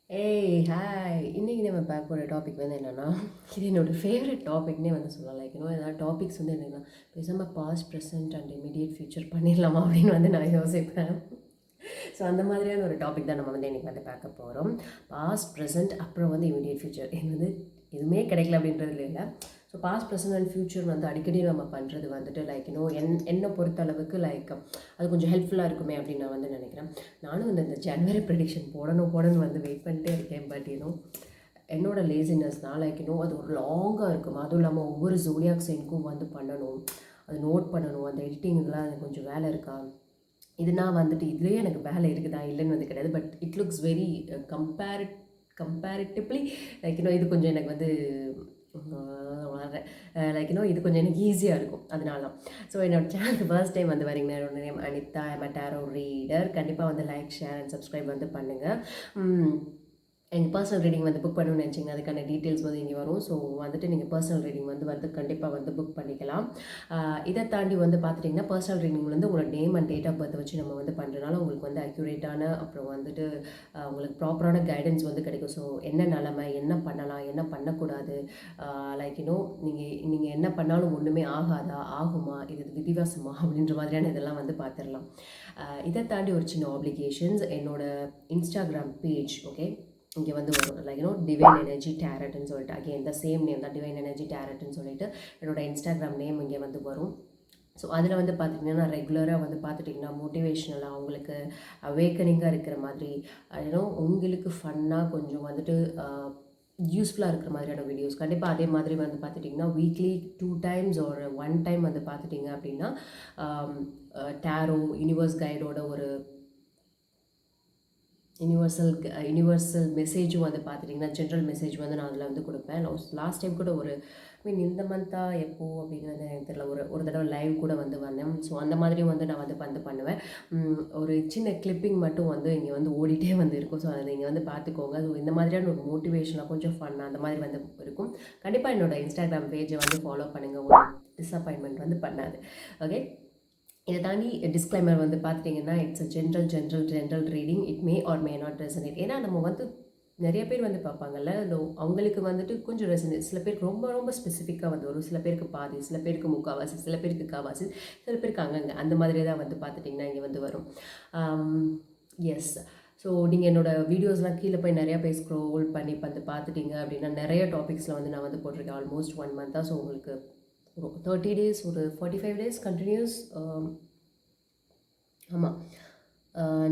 Hi! இன்னைக்கு நம்ம பார்க்க போற டாபிக் வந்து என்னன்னா, இது என்னோட ஃபேவரைட் டாபிக்னே வந்து சொல்லலாம். லைக் ஏதாவது டாபிக்ஸ் வந்து என்னன்னா, பேசாம past, present and immediate future பண்ணிடலாமா அப்படின்னு வந்து நான் யோசிப்பேன். ஸோ அந்த மாதிரியான ஒரு டாபிக் தான் நம்ம வந்து இன்னைக்கு வந்து பார்க்க போகிறோம். பாஸ்ட், ப்ரெசென்ட் அப்புறம் வந்து இமிடியேட் ஃபியூச்சர். இது வந்து எதுவுமே கிடைக்கல அப்படின்றதுல இல்லை. So past, present and future வந்து அடிக்கடி நம்ம பண்ணுறது வந்துட்டு லைக் என்னை பொறுத்த அளவுக்கு லைக் அது கொஞ்சம் ஹெல்ப்ஃபுல்லாக இருக்குமே அப்படின்னு நான் வந்து நினைக்கிறேன். நானும் வந்து இந்த ஜனவரி ப்ரெடிக்ஷன் போடணும்னு வந்து வெயிட் பண்ணிட்டே இருக்கேன். பட் என்னோட லேசினஸ்னால் லைக் அது ஒரு லாங்காக இருக்கும். அதுவும் இல்லாமல் ஒவ்வொரு ஜோடியாக் சைனுக்கும் வந்து பண்ணணும், அது நோட் பண்ணணும், அந்த எடிட்டிங் இதெல்லாம் எனக்கு கொஞ்சம் வேலை இருக்கா. இதுனா வந்துட்டு இதுலேயே எனக்கு வேலை இருக்குதா இல்லைன்னு வந்து கிடையாது. But it looks very comparatively like இது கொஞ்சம் எனக்கு வந்து லைக் இது கொஞ்சம் எனக்கு ஈஸியாக இருக்கும். அதனால தான். ஸோ என்னோட சேனலுக்கு ஃபர்ஸ்ட் டைம் வந்து வரீங்கன்னா என்னோட name Anita. I'm a tarot reader. கண்டிப்பாக வந்து லைக், ஷேர் அண்ட் சப்ஸ்கிரைப் வந்து பண்ணுங்கள். எங்கள் பர்சனல் ரீடிங் வந்து புக் பண்ணணும்னு நினச்சிங்கன்னா அதுக்கான டீட்டெயில்ஸ் வந்து இங்கே வரும். ஸோ வந்துட்டு நீங்கள் பர்சனல் ரீடிங் வந்து கண்டிப்பாக வந்து புக் பண்ணிக்கலாம். இதை தாண்டி வந்து பார்த்துட்டிங்கன்னா பர்சனல் ரீடிங் வந்து உங்களோட name and date of birth வச்சு நம்ம வந்து பண்ணுறதுனால உங்களுக்கு வந்து அக்யூரேட்டான அப்புறம் வந்துட்டு உங்களுக்கு ப்ராப்பரான கைடன்ஸ் வந்து கிடைக்கும். ஸோ என்ன நிலமை, என்ன பண்ணலாம், என்ன பண்ணக்கூடாது, லைக் நீங்கள் என்ன பண்ணாலும் ஒன்றுமே ஆகாதா, ஆகுமா, இது விதிவாசமா அப்படின்ற மாதிரியான இதெல்லாம் வந்து பார்த்துடலாம். இதை தாண்டி ஒரு சின்ன ஆப்ளிகேஷன்ஸ் என்னோட இன்ஸ்டாகிராம் பேஜ். ஓகே, இங்கே வந்து வரும் லைக் டிவைன் எனர்ஜி டேரட்னு சொல்லிட்டு அகெயின் த சேம் நேம் தான், டிவைன் எனர்ஜி டேரட்னு சொல்லிட்டு என்னோட இன்ஸ்டாகிராம் நேம் இங்கே வந்து வரும். ஸோ அதில் வந்து பார்த்திங்கன்னா நான் ரெகுலராக வந்து பார்த்துட்டிங்கன்னா மோட்டிவேஷ்னலாக உங்களுக்கு அவேக்கனிங்காக இருக்கிற மாதிரி உங்களுக்கு ஃபன்னாக கொஞ்சம் வந்துட்டு யூஸ்ஃபுல்லாக இருக்கிற மாதிரியான வீடியோஸ் கண்டிப்பாக அதே மாதிரி வந்து பார்த்துட்டிங்கன்னா வீக்லி 2 times ஒரு 1 time வந்து பார்த்துட்டிங்க அப்படின்னா டேரோ யூனிவர்ஸ் கைடோட ஒரு யூனிவர்சல் மெசேஜும் வந்து பார்த்துட்டிங்கன்னா ஜென்ரல் மெசேஜ் வந்து நான் அதில் வந்து கொடுப்பேன். லாஸ்ட் டைம் கூட ஒரு இந்த மந்த்தாக எப்போ அப்படிங்கிறது எனக்கு தெரியல, ஒரு தடவை லைவ் கூட வந்து வந்தேன். ஸோ அந்த மாதிரியும் வந்து நான் வந்து பண்ணுவேன். ஒரு சின்ன கிளிப்பிங் மட்டும் வந்து இங்கே வந்து ஓடிட்டே வந்து இருக்கும். ஸோ அதை நீங்கள் வந்து பார்த்துக்கோங்க. ஸோ இந்த மாதிரியான ஒரு மோட்டிவேஷனாக கொஞ்சம் ஃபன்னாக அந்த மாதிரி வந்து இருக்கும். கண்டிப்பாக என்னோடய இன்ஸ்டாகிராம் பேஜை வந்து ஃபாலோ பண்ணுங்கள். ஒரு டிஸப்பாயின்மெண்ட் வந்து பண்ணாது. ஓகே, இதை தாண்டி டிஸ்க்ளைமர் வந்து பார்த்துட்டிங்கன்னா it's a general reading. It may R may not resonate. ஏன்னா நம்ம வந்து நிறைய பேர் வந்து பார்ப்பாங்கல்ல, அவங்களுக்கு வந்துட்டு கொஞ்சம் ரெசனேட். சில பேருக்கு ரொம்ப ரொம்ப ஸ்பெசிஃபிக்காக வந்து வரும், சில பேருக்கு பாதி, சில பேருக்கு முக்கால்வாசி, சில பேருக்கு காவாசி, சில பேருக்கு அங்கங்கே அந்த மாதிரி தான் வந்து பார்த்துட்டிங்கன்னா இங்கே வந்து வரும். எஸ். ஸோ நீங்கள் என்னோடய வீடியோஸ்லாம் கீழே போய் நிறையா போய் ஸ்க்ரோல் பண்ணி வந்து பார்த்துட்டிங்க அப்படின்னா நிறைய டாபிக்ஸில் வந்து நான் வந்து போட்டிருக்கேன். ஆல்மோஸ்ட் 1 month தான். ஸோ உங்களுக்கு 30 days ஒரு 45 days கண்டினியூஸ். ஆமாம்,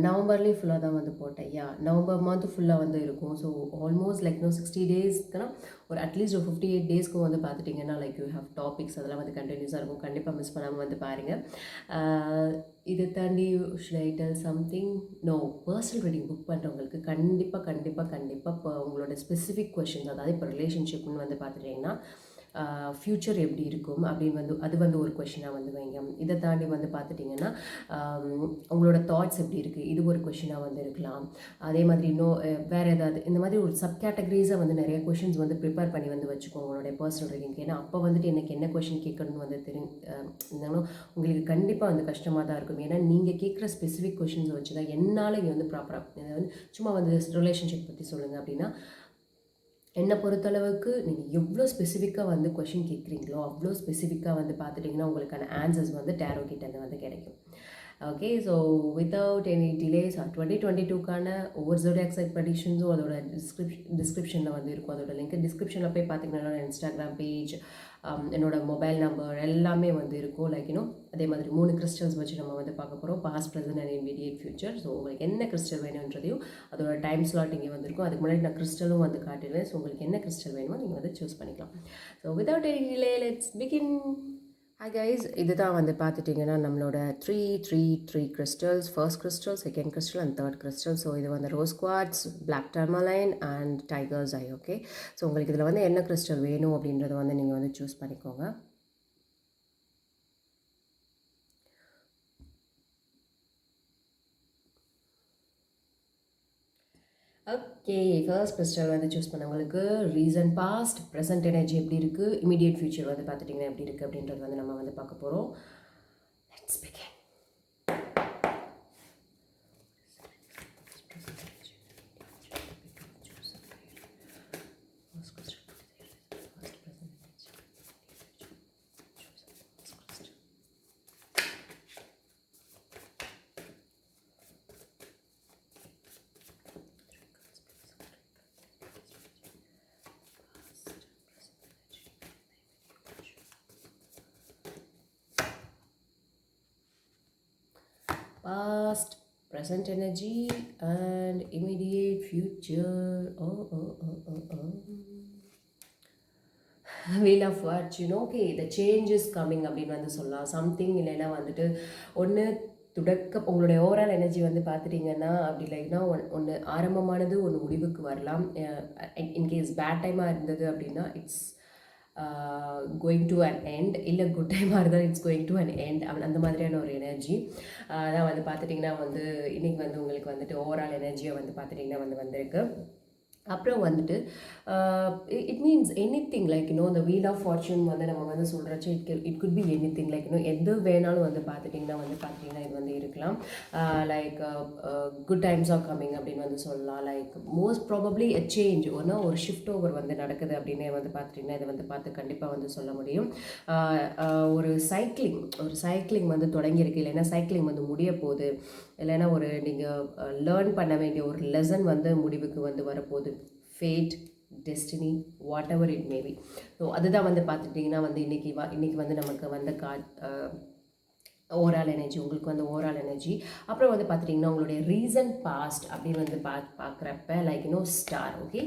நவம்பர்லேயும் ஃபுல்லாக தான் வந்து போட்டேன். நவம்பர் மந்த் ஃபுல்லாக வந்து இருக்கும். ஸோ ஆல்மோஸ்ட் லைக் 60 daysக்குனா ஒரு அட்லீஸ்ட் ஒரு 58 daysக்கும் வந்து பார்த்துட்டிங்கன்னா லைக் யூ ஹேவ் டாபிக்ஸ் அதெல்லாம் வந்து கண்டினியூஸாக இருக்கும். கண்டிப்பாக மிஸ் பண்ணாமல் வந்து பாருங்கள். இதை தாண்டி should I tell something? No, personal reading book பண்ணுறவங்களுக்கு கண்டிப்பாக இப்போ உங்களோட ஸ்பெசிஃபிக் கொஷின்ஸ், அதாவது இப்போ ரிலேஷன்ஷிப்னு வந்து பார்த்துட்டிங்கன்னா ஃப்யூச்சர் எப்படி இருக்கும் அப்படின்னு வந்து அது வந்து ஒரு கொஷினாக வந்து வைங்க. இதை தாண்டி வந்து பார்த்துட்டிங்கன்னா உங்களோட தாட்ஸ் எப்படி இருக்குது, இது ஒரு கொஷினாக வந்து இருக்கலாம். அதே மாதிரி இன்னும் வேறு ஏதாவது இந்த மாதிரி ஒரு சப் கேட்டகரிஸாக வந்து நிறைய கொஷின்ஸ் வந்து ப்ரிப்பேர் பண்ணி வந்து வச்சுக்கோங்க உங்களுடைய பர்சனல் ரீடிங்க்கு. ஏன்னா அப்போ வந்துட்டு எனக்கு என்ன கொஷின் கேட்கணும்னு வந்து இருந்தாலும் உங்களுக்கு கண்டிப்பாக வந்து கஷ்டமாக தான் இருக்கும். ஏன்னா நீங்கள் கேட்குற ஸ்பெசிஃபிக் கொஷின்ஸை வச்சு தான் என்னால் இங்கே வந்து ப்ராப்பராக இதை வந்து சும்மா வந்து ரிலேஷன்ஷிப் பற்றி சொல்லுங்கள் அப்படின்னா என்னை பொறுத்தளவுக்கு நீங்கள் எவ்வளோ ஸ்பெசிஃபிக்காக வந்து கொஷின் கேட்குறீங்களோ அவ்வளோ ஸ்பெசிஃபிக்காக வந்து பார்த்துட்டிங்கன்னா உங்களுக்கான ஆன்சர்ஸ் வந்து டேரோ கிட்டேருந்து வந்து கிடைக்கும். Okay, so without any delays 2022க்கான ஒவ்வொரு ஜோடியாக் சைட் ப்ரெடிக்ஷன்ஸும் அதோட டிஸ்கிரிப்ஷனில் வந்து இருக்கும். அதோட லிங்க் டிஸ்கிரிப்ஷனில் போய் பார்த்தீங்கன்னா இன்ஸ்டாகிராம் பேஜ், என்னோட மொபைல் நம்பர் எல்லாமே வந்து இருக்கும். லைக் அதே மாதிரி 3 கிறிஸ்டல்ஸ் வச்சு நம்ம வந்து பார்க்க போகிறோம். Past, present and immediate future. So உங்களுக்கு என்ன கிறிஸ்டல் வேணுன்றதையும் அதோட டைம் ஸ்லாட் இங்கே வந்திருக்கும். அதுக்கு முன்னாடி நான் கிறிஸ்டலும் வந்து காட்டிடுவேன். ஸோ உங்களுக்கு என்ன கிறிஸ்டல் வேணுமோ நீங்கள் வந்து சூஸ் பண்ணிக்கலாம். So without any delay let's begin. Hi guys, இதுதான் வந்து பார்த்துட்டிங்கன்னா நம்மளோட 3 crystals. First crystal, second crystal and third crystal. So இது வந்து rose quartz, black tourmaline and tiger's eye. Okay, so உங்களுக்கு இதில் வந்து என்ன கிறிஸ்டல் வேணும் அப்படின்றத வந்து நீங்கள் வந்து சூஸ் பண்ணிக்கோங்க. ஓகே, ஃபர்ஸ்ட் கிறிஸ்டல் வந்து சூஸ் பண்ணவங்களுக்கு ரீசன்ட் பாஸ்ட், ப்ரெசன்ட் எனர்ஜி எப்படி இருக்குது, இமீடியட் ஃபியூச்சர் வந்து பார்த்துட்டிங்கன்னா எப்படி இருக்குது அப்படின்றது வந்து நம்ம வந்து பார்க்க போகிறோம். Let's begin. past, present energy, and immediate future. Wheel of Fortune. Okay, the change is coming அப்படின்னு வந்து சொல்லலாம். சம்திங் இல்லைன்னா வந்துட்டு ஒன்று உங்களுடைய ஓவரால் எனர்ஜி வந்து பார்த்துட்டிங்கன்னா அப்படி இல்லைன்னா ஒன்று ஆரம்பமானது ஒன்று முடிவுக்கு வரலாம். இன்கேஸ் பேட் டைமாக இருந்தது அப்படின்னா it's going to an end, இல்லை குட் டைமாக இருந்தால் it's going to an end. அந்த மாதிரியான ஒரு எனர்ஜி அதான் வந்து பார்த்துட்டிங்கன்னா வந்து இன்றைக்கி வந்து உங்களுக்கு வந்துட்டு ஓவரால் எனர்ஜியை வந்து பார்த்துட்டிங்கன்னா வந்திருக்கு. அப்புறம் வந்துட்டு it means anything like இந்த வீல் ஆஃப் ஃபார்ச்சூன் வந்து நம்ம வந்து சொல்கிறச்சு it could be anything like எது வேணாலும் வந்து பார்த்துட்டிங்கன்னா இது வந்து இருக்கலாம். Like good times are coming அப்படின்னு வந்து சொல்லலாம். Like most probably a change ஒரு ஷிஃப்ட் ஓவர் வந்து நடக்குது அப்படின்னே வந்து பார்த்துட்டிங்கன்னா இதை வந்து பார்த்து கண்டிப்பாக வந்து சொல்ல முடியும். ஒரு சைக்கிளிங் வந்து தொடங்கியிருக்கு, இல்லைன்னா சைக்கிளிங் வந்து முடிய போகுது, இல்லைன்னா நீங்கள் லேர்ன் பண்ண வேண்டிய ஒரு லெசன் வந்து முடிவுக்கு வந்து வரப்போகுது. Fate, destiny, what ever it maybe. So அதுதான் வந்து பார்த்துட்டிங்கன்னா வந்து இன்றைக்கி வந்து நமக்கு வந்த ஓவரால் எனர்ஜி, உங்களுக்கு வந்து ஓவரால் எனர்ஜி. அப்புறம் வந்து பார்த்துட்டிங்கன்னா உங்களுடைய ரீசன் பாஸ்ட் அப்படின்னு வந்து பார்க்குறப்ப லைக் ஸ்டார். ஓகே,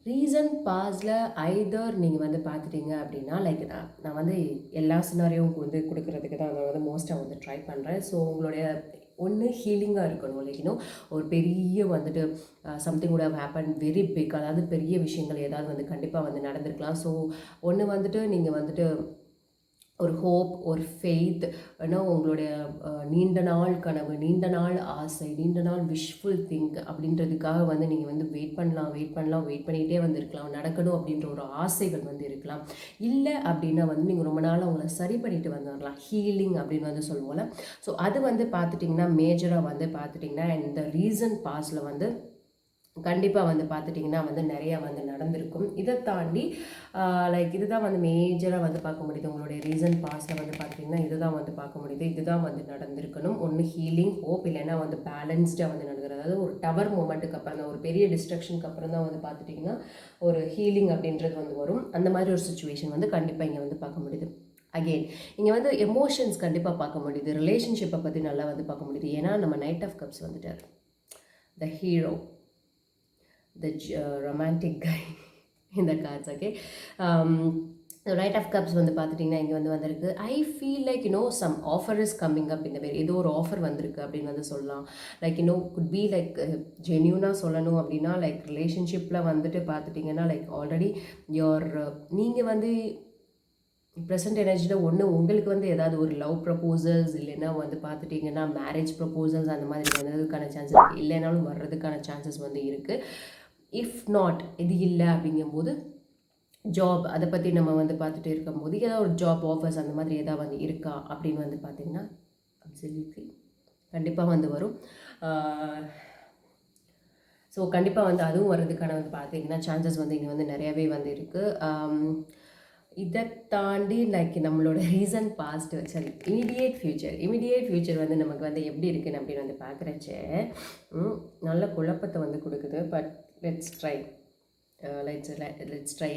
ரீசன் பாஸ்டில் ஐதர் நீங்கள் வந்து பார்த்துட்டிங்க அப்படின்னா லைக் நான் வந்து எல்லா சினாரியோவும் வந்து கொடுக்குறதுக்கு தான் நான் வந்து மோஸ்ட்டாக வந்து ட்ரை பண்ணுறேன். ஸோ உங்களுடைய ஒன்று ஹீலிங்காக இருக்கணும், லைக் ஒரு பெரிய வந்துட்டு something would have happened very big, அதாவது பெரிய விஷயங்கள் ஏதாவது வந்து கண்டிப்பாக வந்து நடந்திருக்கலாம். ஸோ ஒன்று வந்துட்டு நீங்கள் வந்துட்டு ஒரு ஹோப், ஒரு ஃபெய்த், உங்களுடைய நீண்ட நாள் கனவு, நீண்ட நாள் ஆசை, நீண்ட நாள் விஷஃபுல் திங்க் அப்படின்றதுக்காக வந்து நீங்கள் வந்து வெயிட் பண்ணிகிட்டே வந்து இருக்கலாம். நடக்கணும் அப்படின்ற ஒரு ஆசைகள் வந்து இருக்கலாம். இல்லை அப்படின்னா வந்து நீங்கள் ரொம்ப நாள் அவங்கள சரி பண்ணிட்டு வந்துடலாம், ஹீலிங் அப்படின்னு வந்து சொல்லுவோம்ல. ஸோ அது வந்து பார்த்துட்டிங்கன்னா மேஜராக வந்து பார்த்துட்டிங்கன்னா இந்த ரீசன் பாஸ்டில் வந்து கண்டிப்பாக வந்து பார்த்துட்டிங்கன்னா வந்து நிறையா வந்து நடந்திருக்கும். இதை தாண்டி லைக் இதுதான் வந்து மேஜராக வந்து பார்க்க முடியுது. உங்களுடைய ரீசன் பாஸ்டில் வந்து பார்த்திங்கன்னா இதுதான் வந்து பார்க்க முடியுது. இதுதான் வந்து நடந்திருக்கணும். ஒன்று ஹீலிங், ஹோப், இல்லைன்னா வந்து பேலன்ஸ்டாக வந்து நடக்கிறது. அதாவது ஒரு டவர் மூமெண்ட்டுக்கு அப்புறம் தான், ஒரு பெரிய டிஸ்ட்ரக்ஷனுக்கு அப்புறம் தான் வந்து பார்த்துட்டிங்கன்னா ஒரு ஹீலிங் அப்படின்றது வந்து வரும். அந்த மாதிரி ஒரு சுச்சுவேஷன் வந்து கண்டிப்பாக இங்கே வந்து பார்க்க முடியுது. அகெயின் இங்கே வந்து எமோஷன்ஸ் கண்டிப்பாக பார்க்க முடியுது. ரிலேஷன்ஷிப்பை பற்றி நல்லா வந்து பார்க்க முடியுது. ஏன்னா நம்ம நைட் ஆஃப் கப்ஸ் வந்துட்டார், the hero, the romantic guy in the cards. Okay, right of cups வந்து பார்த்துட்டிங்கன்னா இங்கே வந்து வந்திருக்கு. I feel like some offer is coming up. இந்த மாதிரி ஏதோ ஒரு ஆஃபர் வந்திருக்கு அப்படின்னு வந்து சொல்லலாம். லைக் குட் பி லைக் ஜென்யூனாக சொல்லணும் அப்படின்னா லைக் ரிலேஷன்ஷிப்பில் வந்துட்டு பார்த்துட்டிங்கன்னா லைக் ஆல்ரெடி நீங்கள் வந்து ப்ரெசென்ட் எனர்ஜியில் ஒன்று உங்களுக்கு வந்து ஏதாவது ஒரு லவ் ப்ரப்போசல்ஸ், இல்லைன்னா வந்து பார்த்துட்டிங்கன்னா மேரேஜ் ப்ரப்போசல்ஸ் அந்த மாதிரி வந்ததுக்கான சான்சஸ் இருக்குது, இல்லைனாலும் வர்றதுக்கான சான்சஸ் வந்து இருக்குது. இஃப் நாட் இது இல்லை அப்படிங்கும்போது ஜாப், அதை பற்றி நம்ம வந்து பார்த்துட்டு இருக்கும்போது ஏதாவது ஒரு ஜாப் ஆஃபர்ஸ் அந்த மாதிரி ஏதாவது வந்து இருக்கா அப்படின்னு வந்து பார்த்திங்கன்னா அப்சல்யூட்லி கண்டிப்பாக வந்து வரும். ஸோ கண்டிப்பாக வந்து அதுவும் வர்றதுக்கான வந்து பார்த்திங்கன்னா சான்சஸ் வந்து இங்கே வந்து நிறையாவே வந்து இருக்குது. இதை தாண்டி லைக் நம்மளோட ரீசன் பாஸ்ட், சரி இமீடியேட் ஃப்யூச்சர் வந்து நமக்கு வந்து எப்படி இருக்குன்னு அப்படின்னு வந்து பார்க்குறச்ச நல்ல குழப்பத்தை வந்து கொடுக்குது. பட் லெட்ஸ் ட்ரை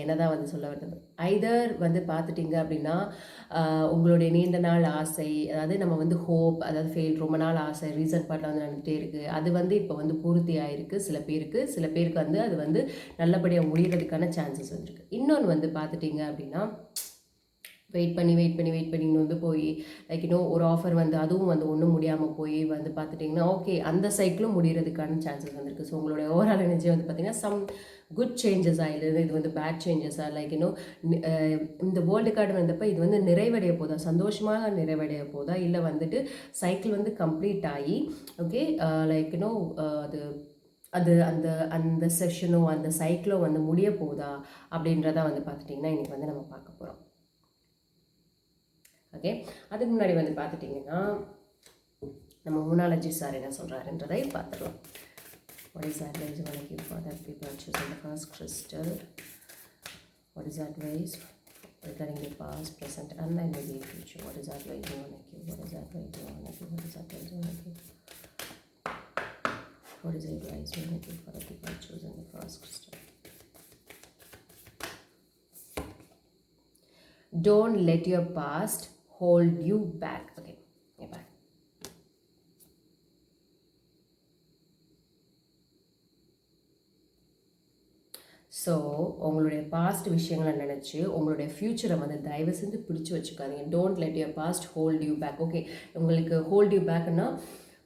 என்னதான் வந்து சொல்ல வருது. ஐதர் வந்து பார்த்துட்டிங்க அப்படின்னா உங்களுடைய நீண்ட நாள் ஆசை, அதாவது நம்ம வந்து ஹோப், அதாவது ஃபெயில், ரொம்ப நாள் ஆசை ரீசன் பாட்டில் வந்து நடந்துகிட்டே இருக்குது, அது வந்து இப்போ வந்து பூர்த்தி ஆகிருக்கு. சில பேருக்கு வந்து அது வந்து நல்லபடியாக முடிகிறதுக்கான சான்சஸ் வந்துருக்கு. இன்னொன்று வந்து பார்த்துட்டிங்க அப்படின்னா வெயிட் பண்ணி வந்து போய் லைக் ஒரு ஆஃபர் வந்து அதுவும் வந்து ஒன்றும் முடியாமல் போய் வந்து பார்த்துட்டிங்கன்னா ஓகே அந்த சைக்கிளும் முடிகிறதுக்கான சான்சஸ் வந்துருக்கு. ஸோ உங்களுடைய ஓவரால் எனர்ஜி வந்து பார்த்திங்கன்னா சம் குட் சேஞ்சஸாக, இல்லை இது வந்து பேட் சேஞ்சஸாக, லைக் இந்த வேர்ல்டு கார்டு வந்தப்போ இது வந்து நிறைவடைய போதா, சந்தோஷமாக நிறைவடைய போதா, இல்லை வந்துட்டு சைக்கிள் வந்து கம்ப்ளீட் ஆகி ஓகே லைக் அது அந்த அந்த செஷனோ அந்த சைக்கிளோ வந்து முடிய போதா அப்படின்றத வந்து பார்த்துட்டிங்கன்னா இன்றைக்கி வந்து நம்ம பார்க்க போகிறோம். ஓகே, அதுக்கு முன்னாடி வந்து பார்த்துட்டிங்கன்னா நம்ம மூனாலஜி சார் என்ன சொல்கிறாருன்றதை பார்த்துக்கலாம். What is advice you want to give for that people are choosing the first crystal? What is advice regarding the past, present, and maybe future? What is advice you want to give? What is advice you want to give? What is advice you want to give? What is advice you want to give for the people choosing the first crystal? Don't let your past hold you back. Okay, you're back. So உங்களுடைய past விஷயங்களை நினச்சி உங்களுடைய ஃப்யூச்சரை வந்து தயவு செஞ்சு பிடிச்சி வச்சுக்காதீங்க. Don't let your past hold you back. Okay, உங்களுக்கு ஹோல்ட் யூ பேக்னா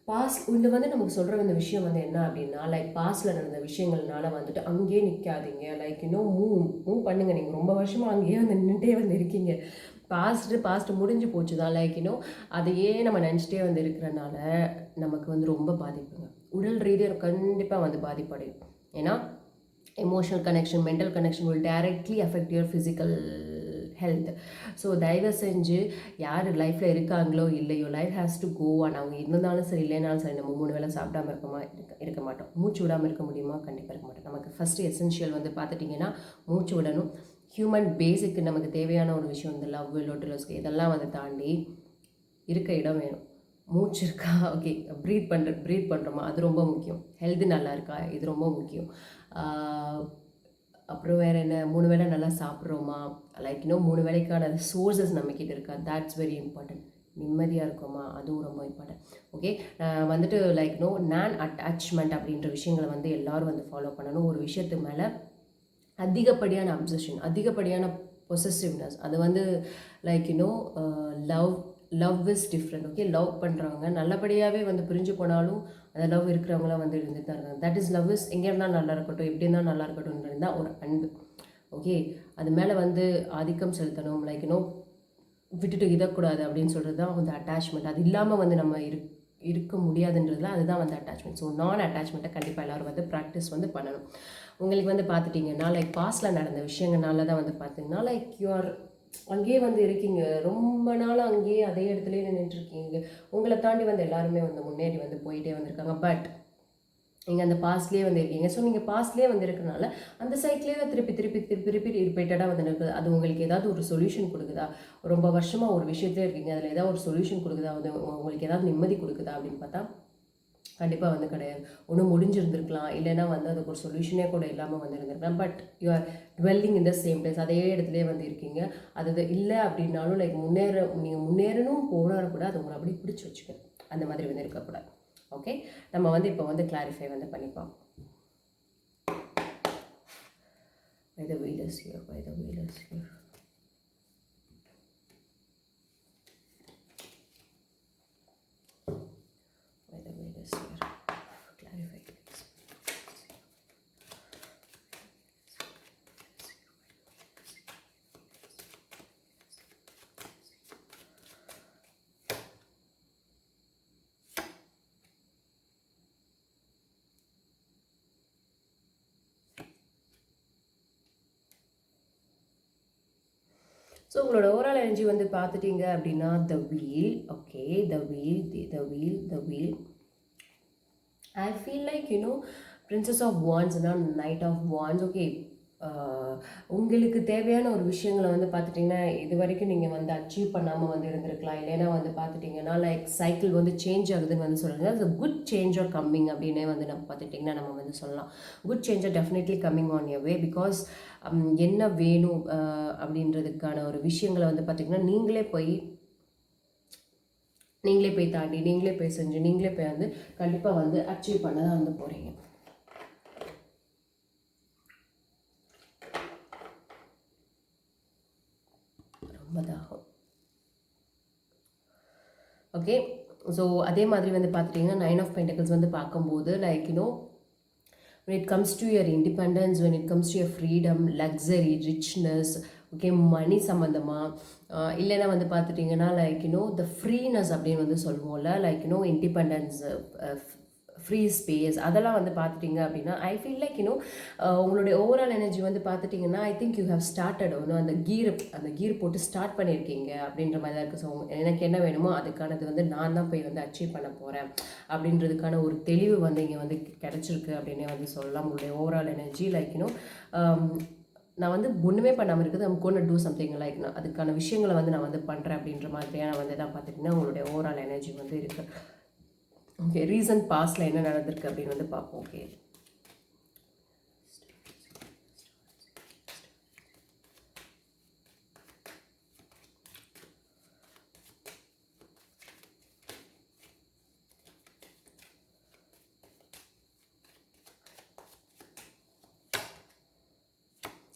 பாஸ்ட் இந்த வந்து நமக்கு சொல்கிற இந்த விஷயம் வந்து என்ன அப்படின்னா, லைக் பாஸ்டில் நடந்த விஷயங்கள்னால வந்துட்டு அங்கேயே நிற்காதீங்க. லைக் இன்னும் மூவ் பண்ணுங்கள். நீங்கள் ரொம்ப வருஷமாக அங்கேயே வந்து நின்றுட்டே வந்து இருக்கீங்க. பாஸ்ட்டு முடிஞ்சு போச்சு தான். லைக் இன்னும் அதையே நம்ம நினச்சிட்டே வந்து இருக்கிறனால நமக்கு வந்து ரொம்ப பாதிப்புங்க. உடல் ரீதியாக கண்டிப்பாக வந்து பாதிப்படையும். ஏன்னா emotional connection, mental connection will directly affect your physical health. So தயவு செஞ்சு யார் லைஃப்பில் இருக்காங்களோ இல்லையோ, life has to go on. அவங்க இருந்தாலும் சரி இல்லைனாலும் சரி, நம்ம 3 வேளை சாப்பிடாம இருக்க மாட்டோம். மூச்சு விடாமல் இருக்க முடியுமா? கண்டிப்பாக இருக்க மாட்டோம். நமக்கு ஃபஸ்ட்டு எசென்ஷியல் வந்து பார்த்துட்டிங்கன்னா மூச்சு விடணும். ஹியூமன் பேசிக்கு நமக்கு தேவையான ஒரு விஷயம் இந்த லவ், லோட்டலஸ்க்கு இதெல்லாம் வந்து தாண்டி இருக்க இடம் வேணும். மூச்சு இருக்கா? ஓகே, ப்ரீத் பண்ணுறோமா? அது ரொம்ப முக்கியம். ஹெல்த்து நல்லா இருக்கா? இது ரொம்ப முக்கியம். அப்புறம் வேறு என்ன, 3 வேளை நல்லா சாப்பிட்றோமா? லைக் இன்னும் 3 வேளைக்கான சோர்ஸஸ் நம்மக்கிட்ட இருக்கா? That's very important. நிம்மதியாக இருக்கோமா? அதுவும் ரொம்ப இம்பார்ட்டன்ட். ஓகே, வந்துட்டு லைக் நான் அட்டாச்மெண்ட் அப்படின்ற விஷயங்களை வந்து எல்லோரும் வந்து ஃபாலோ பண்ணணும். ஒரு விஷயத்து மேலே அதிகப்படியான அப்சஷன், அதிகப்படியான பொசசிவ்னஸ், அது வந்து like love is different. Okay, love பண்ணுறவங்க நல்லபடியாகவே வந்து பிரிஞ்சு போனாலும் அந்த லவ் இருக்கிறவங்களாம் வந்து இருந்துட்டு தான் இருக்காங்க. தட் இஸ் லவ் இஸ் எங்கே இருந்தால் நல்லா இருக்கட்டும், எப்படி இருந்தால் நல்லா இருக்கட்டும்ன்றது தான் ஒரு அன்பு. ஓகே, அது மேலே வந்து ஆதிக்கம் செலுத்தணும். லைக் விட்டுட்டு இதக்கூடாது அப்படின்னு சொல்கிறது தான் வந்து அட்டாச்மெண்ட். அது இல்லாமல் வந்து நம்ம இருக்க முடியாதுன்றதுல அதுதான் வந்து அட்டாச்மெண்ட். ஸோ நான் அட்டாச்மெண்ட்டை கண்டிப்பாக எல்லோரும் வந்து ப்ராக்டிஸ் வந்து பண்ணணும். உங்களுக்கு வந்து பார்த்துட்டிங்கன்னா லைக் பாஸ்டில் நடந்த விஷயங்கள்னால தான் வந்து பார்த்தீங்கன்னா லைக் யூஆர் அங்கேயே வந்து இருக்கீங்க. ரொம்ப நாள் அங்கேயே அதே இடத்துலையே நின்றுட்டுருக்கீங்க. உங்களை தாண்டி வந்து எல்லாருமே வந்து முன்னேறி வந்து போயிட்டே வந்திருக்காங்க. பட் நீங்கள் அந்த பாஸ்ட்லேயே வந்து இருக்கீங்க. ஸோ நீங்கள் பாஸ்ட்லேயே வந்து இருக்கிறனால அந்த சைட்லேயே தான் திருப்பி ரிப்பீட்டடாக வந்து இருக்குது. அது உங்களுக்கு ஏதாவது ஒரு சொல்யூஷன் கொடுக்குதா? ரொம்ப வருஷமாக ஒரு விஷயத்துலேயே இருக்கீங்க, அதில் ஏதாவது ஒரு சொல்யூஷன் கொடுக்குதா? வந்து உங்களுக்கு ஏதாவது நிம்மதி கொடுக்குதா அப்படின்னு பார்த்தா கண்டிப்பாக வந்து கிடையாது. ஒன்றும் முடிஞ்சிருந்துருக்கலாம், இல்லைன்னா வந்து அதுக்கு ஒரு சொல்யூஷனே கூட இல்லாமல் வந்து இருந்திருக்கலாம். But you are dwelling in the same place. அதே இடத்துலேயே வந்து இருக்கீங்க. அது இல்லை அப்படின்னாலும் லைக் நீங்கள் முன்னேறணும் போனால் கூட அது உங்களை அப்படி பிடிச்சி வச்சுக்க, அந்த மாதிரி வந்து இருக்கக்கூடாது. ஓகே, நம்ம வந்து இப்போ வந்து கிளாரிஃபை வந்து பண்ணிப்போம். By the wheel is here, by the wheel is here. By the wheel is here. Clarify please. So உங்களோட ஓவரால் எனர்ஜி வந்து பார்த்துட்டிங்க அப்படின்னா the wheel. Okay, the wheel. I feel like princess of வாண்ட்ஸ்னா knight of wands. Okay, உங்களுக்கு தேவையான ஒரு விஷயங்களை வந்து பார்த்துட்டிங்கன்னா இது வரைக்கும் நீங்கள் வந்து அச்சீவ் பண்ணாமல் வந்து இருந்திருக்கலாம். இல்லைன்னா வந்து பார்த்துட்டிங்கன்னா லைக் சைக்கிள் வந்து சேஞ்ச் ஆகுதுன்னு வந்து சொல்லுங்கள். அது குட் சேஞ்ச் ஆர் கம்மிங் அப்படின்னே வந்து நம்ம பார்த்துட்டிங்கன்னா நம்ம வந்து சொல்லலாம். Good change are definitely coming on your way. Because என்ன வேணும் அப்படின்றதுக்கான ஒரு விஷயங்களை வந்து பார்த்திங்கன்னா நீங்களே போய் தாண்டி, நீங்களே போய் செஞ்சு, நீங்களே போய் வந்து கண்டிப்பாக வந்து அச்சீவ் பண்ண தான் வந்து போகிறீங்க. ரொம்ப தாகம். ஓகே, ஸோ அதே மாதிரி வந்து பார்த்துட்டிங்கன்னா 9 ஆஃப் பென்டக்கிள்ஸ் வந்து பார்க்கும்போது like when it comes to your independence, when it comes to your freedom, luxury, richness, okay, money சம்மந்தமாக இல்லைன்னா வந்து பார்த்துட்டிங்கன்னா லைக் த ஃப்ரீனஸ் அப்படின்னு வந்து சொல்லுவோம்ல, லைக் இண்டிபெண்டன்ஸ், ஃப்ரீ ஸ்பேஸ், அதெல்லாம் வந்து பார்த்துட்டிங்க அப்படின்னா ஐ ஃபீல் லைக் உங்களுடைய ஓவரால் எனர்ஜி வந்து பார்த்துட்டிங்கன்னா I think you have started அந்த கீர் போட்டு ஸ்டார்ட் பண்ணியிருக்கீங்க அப்படின்ற மாதிரி தான் இருக்குது. ஸோ எனக்கு என்ன வேணுமோ அதுக்கானது வந்து நான் தான் போய் வந்து அச்சீவ் பண்ண போகிறேன் அப்படின்றதுக்கான ஒரு தெளிவு வந்து இங்கே வந்து கிடச்சிருக்கு அப்படின்னே வந்து சொல்லலாம். உங்களுடைய ஓவரால் எனர்ஜி லைக் நான் வந்து ஒன்றுமே பண்ணாமல் இருக்குது, I'm gonna do something like நான் அதுக்கான விஷயங்களை வந்து நான் வந்து பண்ணுறேன் அப்படின்ற மாதிரியான வந்து தான் பார்த்துட்டிங்கன்னா உங்களுடைய ஓவரால் எனர்ஜி வந்து இருக்குது. ஓகே, ரீசன்ட் பாஸ்டில் என்ன நடந்திருக்கு அப்படின்னு வந்து பார்ப்போம். ஓகே,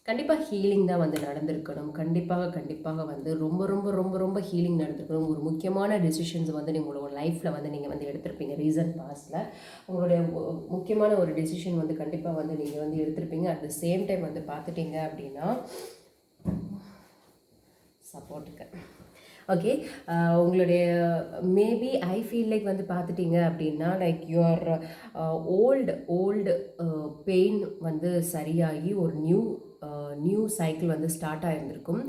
கண்டிப்பாக ஹீலிங் தான் வந்து நடந்திருக்கணும். கண்டிப்பாக வந்து ரொம்ப ரொம்ப ரொம்ப ரொம்ப ஹீலிங் நடந்திருக்கணும். ஒரு முக்கியமான டெசிஷன்ஸ் வந்து உங்களோட லைஃப்பில் வந்து நீங்கள் வந்து எடுத்திருப்பீங்க ரீசன்ட் பாஸ்ட்டில். உங்களுடைய முக்கியமான ஒரு டெசிஷன் வந்து கண்டிப்பாக வந்து நீங்கள் வந்து எடுத்திருப்பீங்க. அட் த சேம் டைம் வந்து பார்த்துட்டீங்க அப்படின்னா சப்போர்ட்டுக்கு ஓகே உங்களுடைய மேபி ஐ ஃபீல் லைக் வந்து பார்த்துட்டிங்க அப்படின்னா லைக் யுவர் ஓல்டு பெயின் வந்து சரியாகி ஒரு நியூ சைக்கிள் வந்து ஸ்டார்ட் ஆகிருந்திருக்கும்.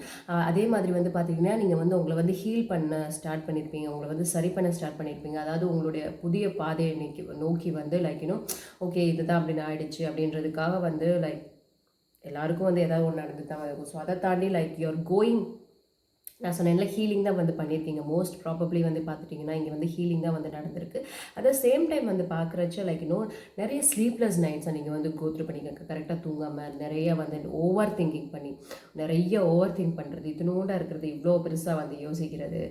அதே மாதிரி வந்து பார்த்திங்கன்னா நீங்கள் வந்து உங்களை வந்து ஹீல் பண்ண ஸ்டார்ட் பண்ணியிருப்பீங்க, உங்களை வந்து சரி பண்ண ஸ்டார்ட் பண்ணியிருப்பீங்க. அதாவது உங்களுடைய புதிய பாதையை நோக்கி வந்து லைக் ஓகே இதுதான் அப்படின்னு ஆயிடுச்சு அப்படின்றதுக்காக வந்து லைக் எல்லாருக்கும் வந்து ஏதாவது ஒன்று நடந்து தான் இருக்கும். ஸோ அதை தாண்டி லைக் யூஆர் கோயிங், நான் சொன்னேன்ல ஹீலிங் தான் வந்து பண்ணியிருக்கீங்க. மோஸ்ட் ப்ராபப்ளி வந்து பார்த்துட்டிங்கன்னா இங்கே வந்து ஹீலிங் தான் வந்து நடந்திருக்கு. அட் த சேம் டைம் வந்து பார்க்குறச்ச லைக் நிறைய ஸ்லீப்லெஸ் நைட்ஸை நீங்கள் வந்து கோத்ரூ பண்ணிக்க, கரெக்டாக தூங்காமல் நிறைய வந்து ஓவர் திங்கிங் பண்ணி நிறைய ஓவர் திங்க் பண்ணுறது, இத்தினோண்டாக இருக்கிறது இவ்வளோ பெருசாக வந்து யோசிக்கிறது,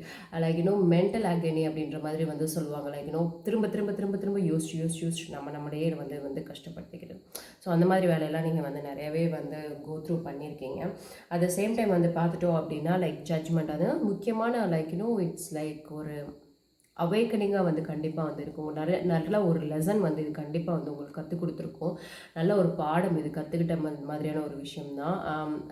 லைக் மென்டல் ஆகனி அப்படின்ற மாதிரி வந்து சொல்லுவாங்க. லைக் திரும்ப திரும்ப திரும்ப திரும்ப யோசிச்சு நம்மளையே வந்து கஷ்டப்படுத்திக்கிறது. ஸோ அந்த மாதிரி வேலையெல்லாம் நீங்கள் வந்து நிறையவே வந்து கோத்ரூ பண்ணியிருக்கீங்க. அட் த சேம் டைம் வந்து பார்த்துட்டோம் அப்படின்னா லைக் ஜட்ஜ்மெண்ட், அது முக்கியமான லைக் இட்ஸ் லைக் ஒரு அவேக்கனிங்காக வந்து கண்டிப்பாக வந்து இருக்கும். நல்ல ஒரு லெசன் வந்து இது கண்டிப்பாக வந்து உங்களுக்கு கற்றுக் கொடுத்துருக்கோம். நல்ல ஒரு பாடம் இது, கற்றுக்கிட்ட மாதிரியான ஒரு விஷயம்தான்.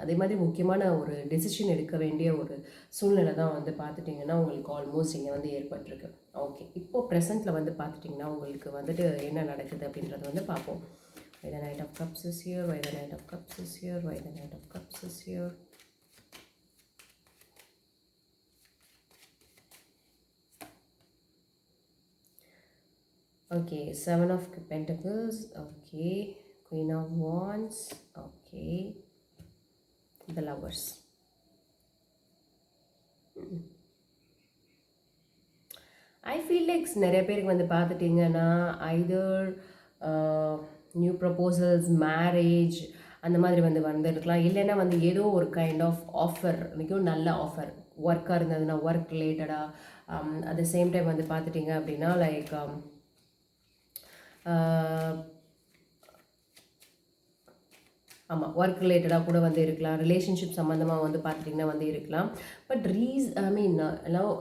அதே மாதிரி முக்கியமான ஒரு டெசிஷன் எடுக்க வேண்டிய ஒரு சூழ்நிலை தான் வந்து பார்த்துட்டிங்கன்னா உங்களுக்கு ஆல்மோஸ்ட் இங்கே வந்து ஏற்பட்டிருக்கு. ஓகே, இப்போது ப்ரெசென்ட்டில் வந்து பார்த்துட்டிங்கன்னா உங்களுக்கு வந்துட்டு என்ன நடக்குது அப்படின்றத வந்து பார்ப்போம். Why the Knight of Cups is here, why the Knight of Cups is here, why the Knight of Cups is here. Okay, Seven of Pentacles, okay, Queen of Wands, okay, the Lovers. I feel like நிறைய பேருக்கு வந்து பார்த்துட்டிங்கன்னா Hyder new proposals, marriage அந்த மாதிரி வந்து வந்துருக்கலாம். இல்லைன்னா வந்து ஏதோ ஒரு கைண்ட் ஆஃப் ஆஃபர், மிகவும் நல்ல ஆஃபர், ஒர்க்காக இருந்ததுன்னா ஒர்க் ரிலேட்டடாக. அட் த சேம் டைம் வந்து பார்த்துட்டிங்க அப்படின்னா லைக் ஆமாம், ஒர்க் ரிலேட்டடாக கூட வந்து இருக்கலாம், ரிலேஷன்ஷிப் சம்மந்தமாக வந்து பார்த்துட்டிங்கன்னா வந்து இருக்கலாம். பட் ஐ மீன் எல்லாம்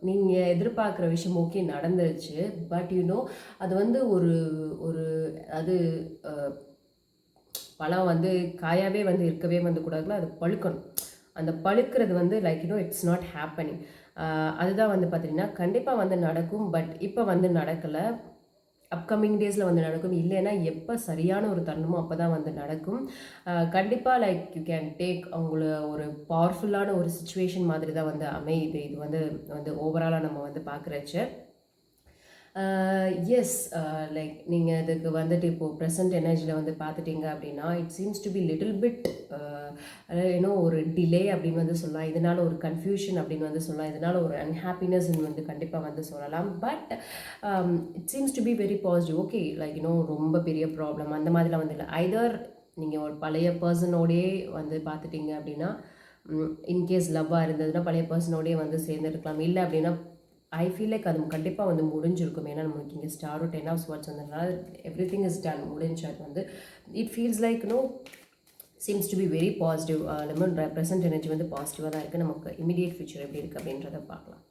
நீங்கள் எதிர்பார்க்குற விஷயம் ஓகே நடந்துருச்சு. பட் அது வந்து ஒரு ஒரு அது பழம் வந்து காயாகவே வந்து இருக்கவே வந்து கூடாதுல, அது பழுக்கணும். அந்த பழுக்கிறது வந்து லைக் இட்ஸ் நாட் ஹேப்பனிங். அதுதான் வந்து பார்த்திங்கன்னா கண்டிப்பாக வந்து நடக்கும். பட் இப்போ வந்து நடக்கலை, அப்கமிங் டேஸில் வந்து நடக்கும். இல்லைன்னா எப்போ சரியான ஒரு தருணமோ அப்போ தான் வந்து நடக்கும். கண்டிப்பாக லைக் யூ கேன் டேக் அவங்கள ஒரு பவர்ஃபுல்லான ஒரு சுச்சுவேஷன் மாதிரி தான் வந்து அமையுது. இது வந்து ஓவராலாக நம்ம வந்து பார்க்குறச்ச எஸ், லைக் நீங்கள் இதுக்கு வந்துட்டு இப்போது ப்ரெசன்ட் எனர்ஜியில் வந்து பார்த்துட்டிங்க அப்படின்னா it seems to be little bit ஒரு டிலே அப்படின்னு வந்து சொல்லலாம். இதனால் ஒரு கன்ஃபியூஷன் அப்படின்னு வந்து சொல்லலாம். இதனால் ஒரு அன்ஹாப்பினஸ் வந்து கண்டிப்பாக வந்து சொல்லலாம். But it seems to be very positive. Okay, like ரொம்ப பெரிய ப்ராப்ளம் அந்த மாதிரிலாம் வந்து இல்லை. ஐதர் நீங்கள் ஒரு பழைய பர்சனோடையே வந்து பார்த்துட்டிங்க அப்படின்னா, இன்கேஸ் லவ்வாக இருந்ததுன்னா பழைய பர்சனோடையே வந்து சேர்ந்துருக்கலாம். இல்லை அப்படின்னா ஐ ஃபீல் லைக் அது கண்டிப்பாக வந்து முடிஞ்சிருக்கும். ஏன்னா நம்மளுக்கு இங்கே ஸ்டாரும் 10 ஆஃப் ஸ்வார்ட்ஸ் வந்ததுனால எவ்ரி திங் இஸ் டன், முடிஞ்சு. அது வந்து it feels like seems to be very positive. நம்ம ப்ரெசன்ட் எனர்ஜி வந்து பாசிட்டிவாக தான் இருக்குது. நமக்கு இமீடியட் ஃபியூச்சர் எப்படி இருக்குது அப்படின்றத பார்க்கலாம்.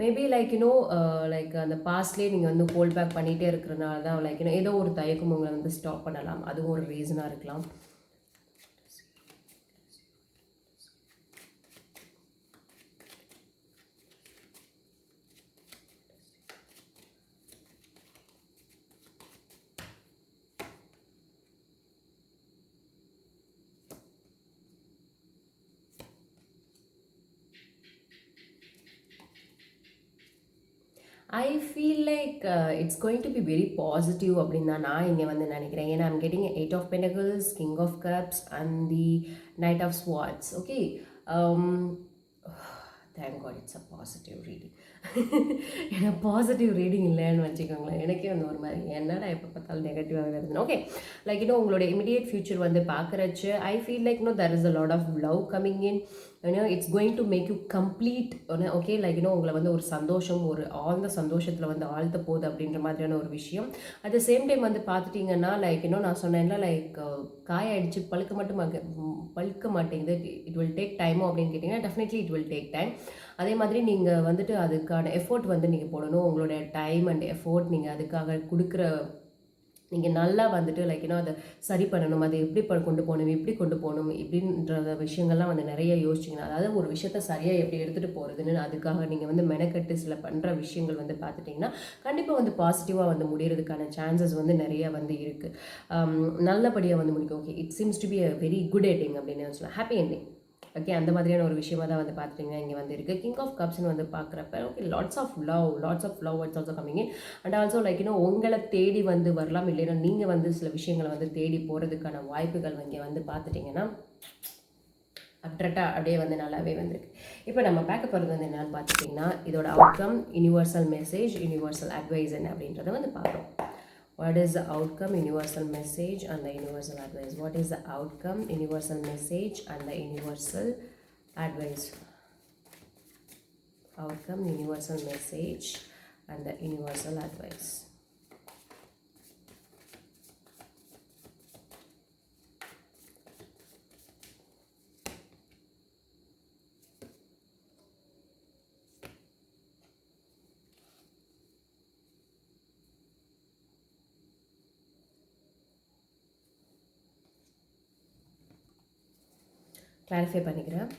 மேபி லைக் லைக் அந்த பாஸ்ட்லேயே நீங்கள் வந்து ஹோல்ட் பேக் பண்ணிகிட்டே இருக்கிறனால தான் லைக் ஏதோ ஒரு தயக்கம் உங்களை வந்து ஸ்டாப் பண்ணலாம். அதுவும் ஒரு ரீசனாக இருக்கலாம். I feel like it's going to be very positive அப்படின்னு தான் நான் இங்கே வந்து நினைக்கிறேன். ஏன்னா I'm getting 8 of pentacles, king of cups and the knight of swords. Okay, thank God it's a positive reading. ஏன்னா பாசிட்டிவ் ரீடிங் இல்லைன்னு வச்சுக்கோங்களேன். எனக்கே வந்து ஒரு மாதிரி என்னடா எப்போ பார்த்தாலும் நெகட்டிவாக வருதுன்னு. ஓகே, லைக் உங்களோட இமிடியேட் ஃபியூச்சர் வந்து பார்க்குறச்சு I feel like there is a lot of love coming in. It's going to make you complete. Okay, like உங்களை வந்து ஒரு சந்தோஷம், ஒரு ஆழ்ந்த சந்தோஷத்தில் வந்து ஆழ்த்த போகுது அப்படின்ற மாதிரியான ஒரு விஷயம். அட் த சேம் டைம் வந்து பார்த்துட்டிங்கன்னா லைக் நான் சொன்னேன்ல, லைக் காயாயிடுச்சு பழுக்க மாட்டேங்குது, இட் வில் டேக் டைமோ அப்படின்னு கேட்டிங்கன்னா definitely it will take time. அதே மாதிரி நீங்கள் வந்துட்டு அதுக்கான எஃபோர்ட் வந்து நீங்கள் போடணும். உங்களுடைய டைம் அண்ட் எஃபோர்ட் நீங்கள் அதுக்காக கொடுக்குற, நீங்கள் நல்லா வந்துட்டு லைக் அதை சரி பண்ணணும், அதை எப்படி கொண்டு போகணும், எப்படி கொண்டு போகணும் இப்படின்ற விஷயங்கள்லாம் வந்து நிறைய யோசிச்சிங்கன்னா, அதாவது ஒரு விஷயத்த சரியாக எப்படி எடுத்துகிட்டு போகிறதுன்னு அதுக்காக நீங்கள் வந்து மெனக்கட்டு சில பண்ணுற விஷயங்கள் வந்து பார்த்துட்டிங்கன்னா கண்டிப்பாக வந்து பாசிட்டிவாக வந்து முடிகிறதுக்கான சான்சஸ் வந்து நிறைய வந்து இருக்குது. நல்லபடியாக வந்து முடிக்கும். Okay, it seems to be a very good ending அப்படின்னு சொல்லலாம், ஹாப்பி எண்டிங். ஓகே, அந்த மாதிரியான ஒரு விஷயமா தான் வந்து பார்த்துட்டிங்கன்னா இங்கே வந்து இருக்குது. கிங் ஆஃப் கப்ஸ்னு வந்து பார்க்குறப்ப okay, lots of love words also coming in. And also like உங்களை தேடி வந்து வரலாம், இல்லைன்னா நீங்கள் வந்து சில விஷயங்களை வந்து தேடி போகிறதுக்கான வாய்ப்புகள் இங்கே வந்து பார்த்துட்டிங்கன்னா அப்ட்ரட்டாக அப்படியே வந்து நல்லாவே வந்திருக்கு. இப்போ நம்ம பார்க்க போகிறது வந்து என்னென்னு பார்த்துட்டிங்கன்னா இதோட outcome, universal message, universal advice என்ன அப்படின்றத வந்து பார்க்குறோம். What is the outcome, universal message and the universal advice? What is the outcome, universal message and the universal advice? Outcome, universal message and the universal advice. Clarify பண்ணிக்கிறேன்.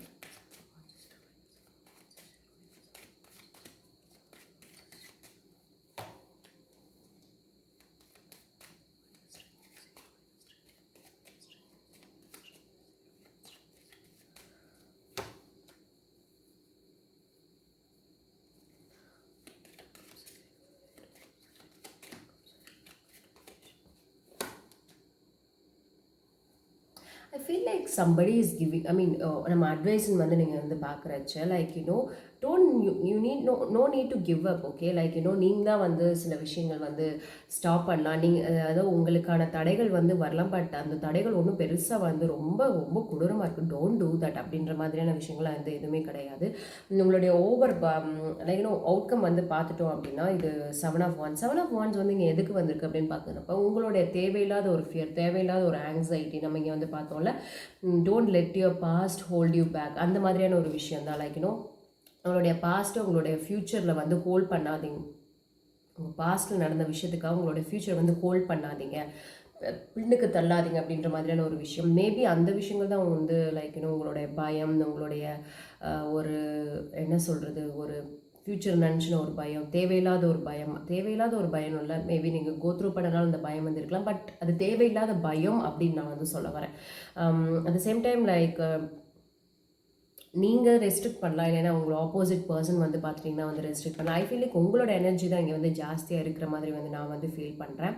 I feel like somebody is giving, I mean, நம்ம அட்வைஸ்ன்னு வந்து நீங்கள் வந்து பார்க்குறச்ச like you need no need to give up. Okay, like நீங்கள் தான் வந்து சில விஷயங்கள் வந்து ஸ்டாப் பண்ணலாம். நீங்கள் அதாவது உங்களுக்கான தடைகள் வந்து வரலாம், பட் அந்த தடைகள் ஒன்றும் பெருசாக வந்து ரொம்ப ரொம்ப கொடூரமாக இருக்குது. டோன்ட் டூ தட் அப்படின்ற மாதிரியான விஷயங்கள்லாம் வந்து எதுவுமே கிடையாது. உங்களுடைய லைக் அவுட்கம் வந்து பார்த்துட்டோம் அப்படின்னா இது 7 of Wands வந்து இங்கே எதுக்கு வந்திருக்கு அப்படின்னு பார்க்குறப்ப உங்களுடைய தேவையில்லாத ஒரு ஃபியர், தேவையில்லாத ஒரு ஆங்ஸைட்டி நம்ம இங்கே வந்து பார்த்தோம்ல, don't let your past hold you back, அந்த மாதிரியான ஒரு விஷயம் தான். லைக் உங்களுடைய பாஸ்ட்டை உங்களுடைய ஃப்யூச்சரில் வந்து ஹோல்ட் பண்ணாதீங்க. உங்கள் பாஸ்ட்டில் நடந்த விஷயத்துக்காக உங்களுடைய ஃப்யூச்சர் வந்து ஹோல்ட் பண்ணாதீங்க, பின்னுக்கு தள்ளாதீங்க அப்படின்ற மாதிரியான ஒரு விஷயம். மேபி அந்த விஷயங்கள் தான் வந்து லைக் உங்களுடைய பயம், உங்களுடைய ஒரு என்ன சொல்கிறது, ஒரு ஃப்யூச்சர் நினச்சின ஒரு பயம், தேவையில்லாத ஒரு பயம் இல்லை. மேபி நீங்கள் கோத்ரூ பண்ணனாலும் அந்த பயம் வந்து இருக்கலாம், பட் அது தேவையில்லாத பயம் அப்படின்னு நான் வந்து சொல்ல வரேன். At the same time like நீங்கள் ரெஸ்ட்ரிக்ட் பண்ணலாம், இல்லைன்னா உங்களோட ஆப்போசிட் பர்சன் வந்து பார்த்துட்டிங்கன்னா வந்து ரெஸ்ட்ரிக்ட் பண்ணலாம். ஐ ஃபீல் லைக் உங்களோட எனர்ஜி தான் இங்கே வந்து ஜாஸ்தியாக இருக்கிற மாதிரி வந்து நான் வந்து ஃபீல் பண்ணுறேன்.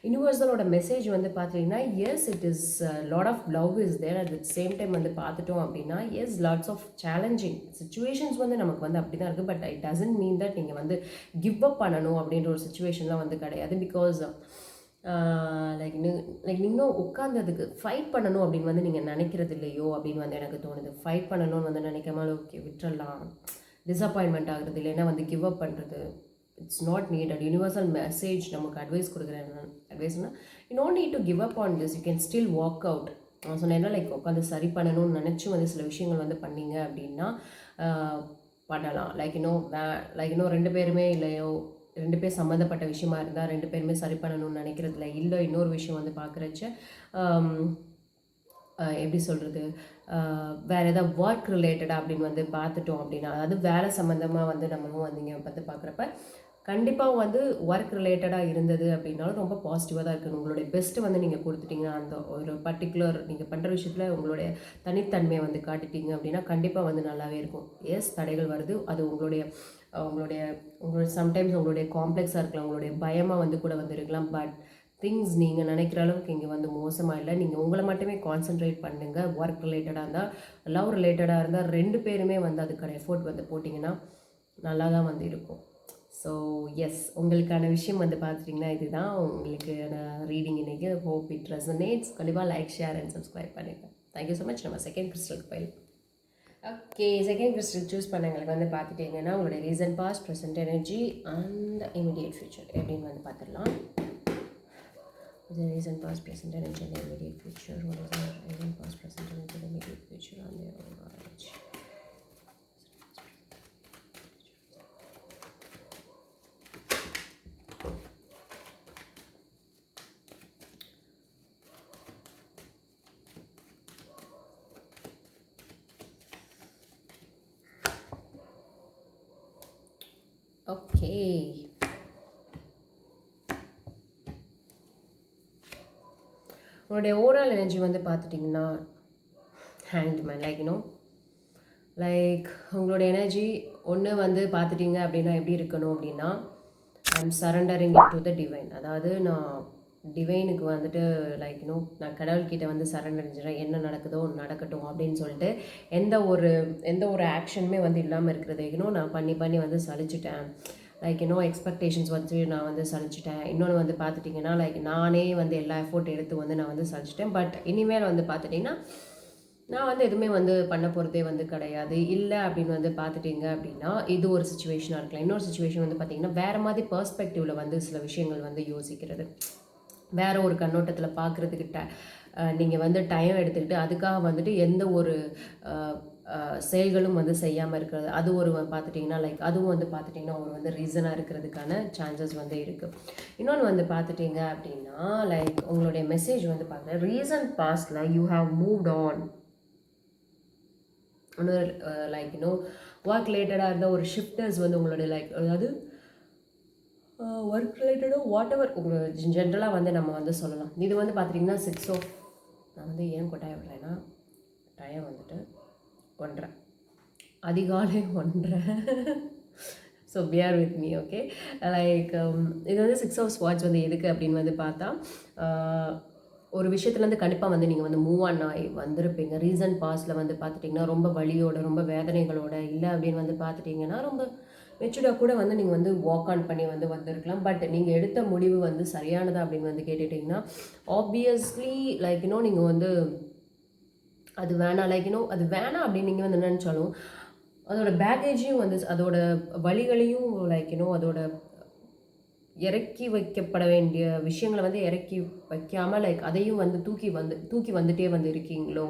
யூனிவர்சலோட மெசேஜ் வந்து பார்த்தீங்கன்னா yes it is lot of love is there. At the same time வந்து பார்த்துட்டோம் அப்படின்னா yes lots of challenging situations வந்து நமக்கு வந்து அப்படி தான் இருக்குது. But it doesn't mean that நீங்கள் வந்து கிவ் அப் பண்ணணும் அப்படின்ற ஒரு சுச்சுவேஷன்லாம் வந்து கிடையாது. பிகாஸ் லைக் நீங்களும் உட்காந்ததுக்கு ஃபைட் பண்ணணும் அப்படின்னு வந்து நீங்கள் நினைக்கிறது இல்லையோ அப்படின்னு வந்து எனக்கு தோணுது. ஃபைட் பண்ணணும்னு வந்து நினைக்காம ஓகே விட்டுறலாம், டிசப்பாயின்மெண்ட் ஆகுறது, இல்லைன்னா வந்து கிவ் அப் பண்ணுறது, it's not needed. Universal message நமக்கு அட்வைஸ்னால் you no need to give up on this, you can still walk out. நான் சொன்னேன்னா லைக் உட்காந்து சரி பண்ணணும்னு நினச்சி வந்து சில விஷயங்கள் வந்து பண்ணீங்க அப்படின்னா பண்ணலாம். லைக் லைக் 2 பேருமே இல்லையோ 2 பேர் சம்மந்தப்பட்ட விஷயமா இருந்தால் 2 பேருமே சரி பண்ணணும்னு நினைக்கிறதுல இல்லை. இன்னொரு விஷயம் வந்து பார்க்குறச்ச எப்படி சொல்கிறது, வேறு ஏதாவது ஒர்க் ரிலேட்டடாக அப்படின்னு வந்து பார்த்துட்டோம் அப்படின்னா, அதாவது வேலை சம்மந்தமாக வந்து நம்மளும் வந்து இங்கே பார்த்து பார்க்குறப்ப கண்டிப்பாக வந்து ஒர்க் ரிலேட்டடாக இருந்தது அப்படின்னாலும் ரொம்ப பாசிட்டிவாக தான் இருக்கணும். உங்களுடைய பெஸ்ட்டு வந்து நீங்கள் கொடுத்துட்டீங்க, அந்த ஒரு பர்டிகுலர் நீங்கள் பண்ணுற விஷயத்தில் உங்களுடைய தனித்தன்மையை வந்து காட்டிட்டீங்க அப்படின்னா கண்டிப்பாக வந்து நல்லாவே இருக்கும். எஸ், தடைகள் வருது, அது உங்களுடைய சம்டைம்ஸ் உங்களுடைய காம்ப்ளெக்ஸாக இருக்கலாம், உங்களுடைய பயமாக வந்து கூட வந்து இருக்கலாம். பட் திங்ஸ் நீங்கள் நினைக்கிற அளவுக்கு இங்கே வந்து மோசமாக இல்லை. நீங்கள் உங்களை மட்டுமே கான்சென்ட்ரேட் பண்ணுங்கள். ஒர்க் ரிலேட்டடாக இருந்தால், லவ் ரிலேட்டடாக இருந்தால் 2 பேருமே வந்து அதுக்கான எஃபோர்ட் வந்து போட்டிங்கன்னா நல்லா தான் வந்து இருக்கும். ஸோ எஸ், உங்களுக்கான விஷயம் வந்து பார்த்துட்டிங்கன்னா இதுதான் உங்களுக்கான ரீடிங் இன்றைக்கி. Hope it resonates. கண்டிப்பாக லைக், ஷேர் அண்ட் சப்ஸ்கிரைப் பண்ணிடுங்க. Thank you so much. நம்ம செகண்ட் கிறிஸ்டலுக்கு போயிடலாம். ஓகே, செகண்ட் கிறிஸ்டல் சூஸ் பண்ணவங்களுக்கு வந்து பார்த்துட்டிங்கன்னா உங்களுடைய recent past, present energy and immediate future எப்படின்னு வந்து பார்த்துடலாம். The recent past, present energy and the immediate future. What is the recent past, present energy and the immediate future and their own knowledge? Okay. உங்களுடைய overall energy வந்து பார்த்துட்டிங்கன்னா ஹேங்க்ட் man, like உங்களோட energy ஒன்று வந்து பார்த்துட்டிங்க அப்படின்னா எப்படி இருக்கணும் அப்படின்னா, I am surrendering it to the divine. அதாவது நான் டிவைனுக்கு வந்துட்டு நான் கடவுள்கிட்ட வந்து சரண்டர் அடைஞ்சிடறேன். என்ன நடக்குதோ நடக்கட்டும் அப்படின்னு சொல்லிட்டு எந்த ஒரு ஆக்ஷனுமே வந்து இல்லாமல் இருக்கிறது நான் பண்ணி வந்து சலிச்சிட்டேன். எக்ஸ்பெக்டேஷன்ஸ் வச்சு நான் வந்து சலிச்சிட்டேன். இன்னொன்று வந்து பார்த்துட்டிங்கன்னா நானே வந்து எல்லா எஃபோர்ட் எடுத்து வந்து நான் வந்து சலிச்சிட்டேன். பட் இனிமேல் வந்து பார்த்துட்டிங்கன்னா நான் வந்து எதுவுமே வந்து பண்ண போகிறதே வந்து கிடையாது. இல்லை அப்படின்னு வந்து பார்த்துட்டிங்க அப்படின்னா இது ஒரு சுச்சுவேஷனாக இருக்கலாம். இன்னொரு சுச்சுவேஷன் வந்து பார்த்திங்கன்னா வேறு மாதிரி பெர்ஸ்பெக்டிவில் வந்து சில விஷயங்கள் வந்து யோசிக்கிறது, வேறு ஒரு கண்ணோட்டத்தில் பார்க்குறதுக்கிட்ட நீங்கள் வந்து டைம் எடுத்துக்கிட்டு அதுக்காக வந்துட்டு எந்த ஒரு செயல்களும் வந்து செய்யாமல் இருக்கிறது, அது ஒரு பார்த்துட்டிங்கன்னா அதுவும் வந்து பார்த்துட்டிங்கன்னா ஒரு வந்து ரீசனாக இருக்கிறதுக்கான சான்சஸ் வந்து இருக்குது. இன்னொன்று வந்து பார்த்துட்டிங்க அப்படின்னா உங்களுடைய மெசேஜ் வந்து பார்க்குறேன். Recent Bastille you have moved on. ஒன்று ஒர்க் ரிலேட்டடாக இருந்த ஒரு ஷிஃப்டர்ஸ் வந்து உங்களுடைய அதாவது ஒர்க் ரிலேட்டடாக வாட் எவர் உங்களுக்கு ஜென்ரலாக வந்து நம்ம வந்து சொல்லலாம். இது வந்து பார்த்துட்டிங்கன்னா 6 ஆஃப், நான் வந்து ஏன் கொட்டாய விடுறேன்னா டைம் வந்துட்டு 1:30 அதிகாலை 1:30. So bear with me. Okay, இது வந்து 6 ஆஃப் ஸ்வாட்ச் வந்து எதுக்கு அப்படின்னு வந்து பார்த்தா ஒரு விஷயத்துலேருந்து கண்டிப்பாக வந்து நீங்கள் வந்து மூவ் ஆன் ஆகி வந்திருப்பீங்க. ரீசன்ட் பாஸ்டில் வந்து பார்த்துட்டிங்கன்னா ரொம்ப வலியோட, ரொம்ப வேதனைகளோட, இல்லை அப்படின்னு வந்து பார்த்துட்டிங்கன்னா ரொம்ப மெச்சூர்டாக கூட வந்து நீங்கள் வந்து வாக் ஆன் பண்ணி வந்து வந்திருக்கலாம். பட் நீங்கள் எடுத்த முடிவு வந்து சரியானதா அப்படின்னு வந்து கேட்டுட்டிங்கன்னா ஆப்வியஸ்லி நீங்கள் வந்து அது வேணாம் அது வேணாம் அப்படின்னு நீங்கள் வந்து நினச்சாலும் அதோட பேக்கேஜையும் வந்து அதோட வழிகளையும் அதோட இறக்கி வைக்கப்பட வேண்டிய விஷயங்களை வந்து இறக்கி வைக்காமல் அதையும் வந்து தூக்கி வந்துட்டே வந்து இருக்கீங்களோ.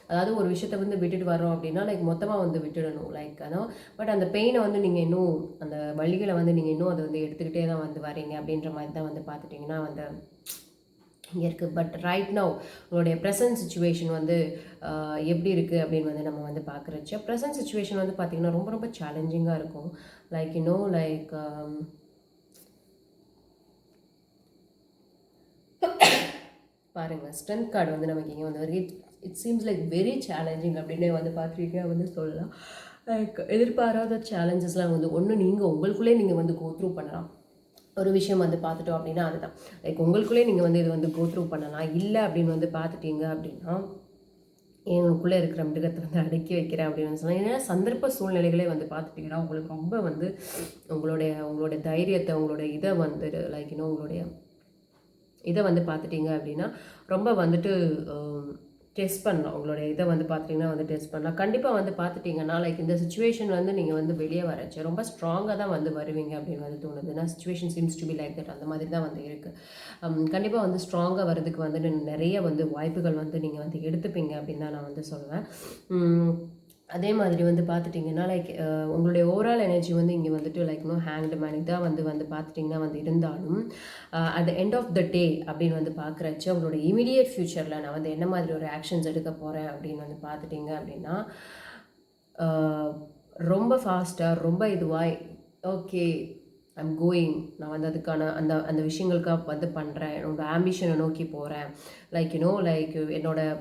அதாவது ஒரு விஷயத்தை வந்து விட்டுட்டு வரோம் அப்படின்னா மொத்தமாக வந்து விட்டுடணும் அதான். பட் அந்த பெயினை வந்து நீங்கள் இன்னும் அந்த வழிகளை வந்து நீங்கள் இன்னும் அதை வந்து எடுத்துக்கிட்டே தான் வந்து வரீங்க அப்படின்ற மாதிரி தான் வந்து பார்த்துட்டிங்கன்னா வந்து இங்கே இருக்குது. பட் ரைட் நவ் உங்களுடைய ப்ரெசன்ட் சுச்சுவேஷன் வந்து எப்படி இருக்குது அப்படின்னு வந்து நம்ம வந்து பார்க்குறச்ச ப்ரெசன்ட் சுச்சுவேஷன் வந்து பார்த்திங்கன்னா ரொம்ப ரொம்ப சேலஞ்சிங்காக இருக்கும். பாருங்கள், ஸ்ட்ரென்த் கார்டு வந்து நமக்கு இங்கே வந்து இட் சீம்ஸ் வெரி சேலஞ்சிங் அப்படின்னே வந்து பார்த்துருக்கீங்க வந்து சொல்லலாம். எதிர்பாராத சேலஞ்சஸ்லாம் வந்து ஒன்று நீங்கள் உங்களுக்குள்ளே நீங்கள் வந்து கோத்ரூ பண்ணலாம். ஒரு விஷயம் வந்து பார்த்துட்டோம் அப்படின்னா அதுதான் உங்களுக்குள்ளே நீங்கள் வந்து இது வந்து கோத்ரூ பண்ணலாம். இல்லை அப்படின்னு வந்து பார்த்துட்டீங்க அப்படின்னா எனக்குள்ளே இருக்கிற மிருகத்தை வந்து அடக்கி வைக்கிறேன் அப்படின்னு சொன்னால், ஏன்னா சந்தர்ப்ப சூழ்நிலைகளே வந்து பார்த்துட்டிங்கன்னா உங்களுக்கு ரொம்ப வந்து உங்களுடைய தைரியத்தை, உங்களுடைய இதை வந்து உங்களுடைய இதை வந்து பார்த்துட்டிங்க அப்படின்னா ரொம்ப வந்துட்டு டெஸ்ட் பண்ணலாம். உங்களுடைய இதை வந்து பார்த்திங்கன்னா வந்து டெஸ்ட் பண்ணலாம். கண்டிப்பாக வந்து பார்த்துட்டிங்கன்னா இந்த சுச்சுவேஷன் வந்து நீங்கள் வந்து வெளியே வரச்சு ரொம்ப ஸ்ட்ராங்காக தான் வந்து வருவீங்க அப்படின்னு வந்து தோணுது. ஏன்னா situation seems to be like that, அந்த மாதிரி தான் வந்து இருக்குது. கண்டிப்பாக வந்து ஸ்ட்ராங்காக வர்றதுக்கு வந்து நிறைய வந்து வாய்ப்புகள் வந்து நீங்கள் வந்து எடுத்துப்பீங்க அப்படின்னு தான் நான் வந்து சொல்லுவேன். அதே மாதிரி வந்து பார்த்துட்டிங்கன்னா உங்களுடைய ஓவரால் எனர்ஜி வந்து இங்கே வந்துட்டு ஹேங்க்டு மேன் தான் வந்து பார்த்துட்டிங்கன்னா வந்து இருந்தாலும் at the end of the day அப்படின்னு வந்து பார்க்குறச்சு உங்களோட இமீடியட் ஃப்யூச்சரில் நான் வந்து என்ன மாதிரி ஒரு ஆக்ஷன்ஸ் எடுக்க போகிறேன் அப்படின்னு வந்து பார்த்துட்டிங்க அப்படின்னா ரொம்ப ஃபாஸ்ட்டாக ரொம்ப இதுவாக ஓகே ஐம் கோயிங், நான் வந்து அதுக்கான அந்த விஷயங்களுக்காக வந்து பண்ணுறேன், என்னோடய ஆம்பிஷனை நோக்கி போகிறேன்.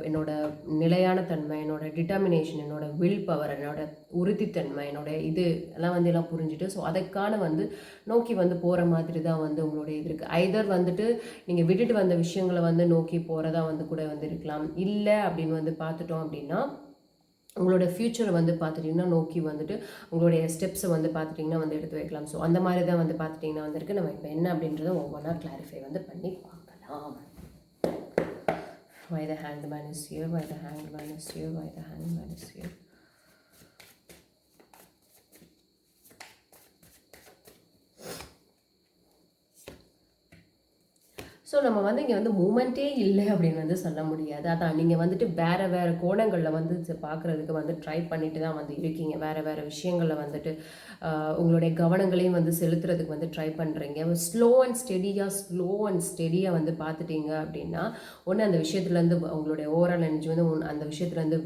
என்னோட நிலையான தன்மை, என்னோட டிட்டர்மினேஷன், என்னோட வில் பவர், என்னோட உறுதித்தன்மை, என்னோட இது எல்லாம் வந்து எல்லாம் புரிஞ்சுட்டு ஸோ அதுக்கான வந்து நோக்கி வந்து போகிற மாதிரி தான் வந்து உங்களுடைய இது இருக்குது. ஐதர் வந்துட்டு நீங்கள் விட்டுட்டு வந்த விஷயங்களை வந்து நோக்கி போகிறதா வந்து கூட வந்து இருக்கலாம். இல்லை அப்படின்னு வந்து பார்த்துட்டோம் அப்படின்னா உங்களோட ஃப்யூச்சரை வந்து பார்த்துட்டிங்கன்னா நோக்கி வந்துட்டு உங்களுடைய ஸ்டெப்ஸை வந்து பார்த்துட்டிங்கன்னா வந்து எடுத்து வைக்கலாம். ஸோ அந்த மாதிரி தான் வந்து பார்த்துட்டிங்கன்னா வந்துருக்கு. நம்ம இப்போ என்ன அப்படின்றத ஒவ்வொன்றா கிளாரிஃபை வந்து பண்ணி பார்க்கலாம். Why the hanged man is here, why the hanged man is here, why the hanged man is here. So நம்ம வந்து இங்கே வந்து மூமெண்ட்டே இல்லை அப்படின்னு வந்து சொல்ல முடியாது. அதான் நீங்கள் வந்துட்டு வேறு வேறு கோணங்களில் வந்து பார்க்குறதுக்கு வந்து ட்ரை பண்ணிட்டு தான் வந்து இருக்கீங்க. வேறு வேறு விஷயங்களில் வந்துட்டு உங்களுடைய கவனங்களையும் வந்து செலுத்துறதுக்கு வந்து ட்ரை பண்ணுறீங்க. ஸ்லோ அண்ட் ஸ்டெடியாக வந்து பார்த்துட்டீங்க அப்படின்னா ஒன்று அந்த விஷயத்துலேருந்து உங்களுடைய ஓவரால் எனர்ஜி வந்து அந்த விஷயத்துலேருந்து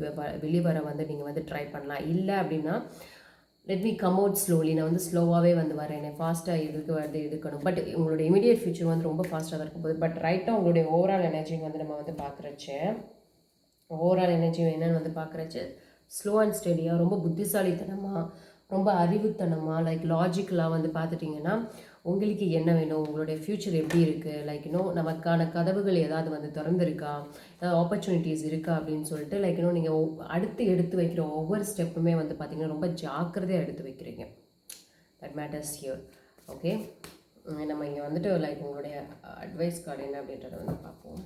வெளிவர வந்து நீங்கள் வந்து ட்ரை பண்ணலாம். இல்லை அப்படின்னா let me come out slowly, நான் வந்து ஸ்லோவாகவே வந்து வரேன், ஃபாஸ்ட்டாக எதுக்கு வந்து இருக்கணும். பட் உங்களுடைய இமீடியட் ஃபியூச்சர் வந்து ரொம்ப ஃபாஸ்ட்டாக தான் இருக்கும் போது. பட் ரைட்டாக உங்களுடைய ஓவரால் எனர்ஜி வந்து நம்ம வந்து பார்க்குறச்சு என்னென்னு வந்து பார்க்குறச்சு ஸ்லோ அண்ட் ஸ்டெடியாக, ரொம்ப புத்திசாலித்தனமாக, ரொம்ப அறிவுத்தனமாக, லைக் லாஜிக்கலாக வந்து பார்த்துட்டிங்கன்னா உங்களுக்கு என்ன வேணும், உங்களுடைய ஃப்யூச்சர் எப்படி இருக்குது, லைக் நமக்கான கதவுகள் ஏதாவது வந்து திறந்துருக்கா, ஏதாவது ஆப்பர்ச்சுனிட்டிஸ் இருக்கா அப்படின்னு சொல்லிட்டு லைக் நீங்கள் அடுத்து எடுத்து வைக்கிற ஒவ்வொரு ஸ்டெப்புமே வந்து பார்த்திங்கன்னா ரொம்ப ஜாக்கிரதையாக எடுத்து வைக்கிறீங்க. That matters here. ஓகே, நம்ம இங்கே வந்துட்டு லைக் உங்களுடைய அட்வைஸ் கார்டு என்ன அப்படின்றத வந்து பார்ப்போம்.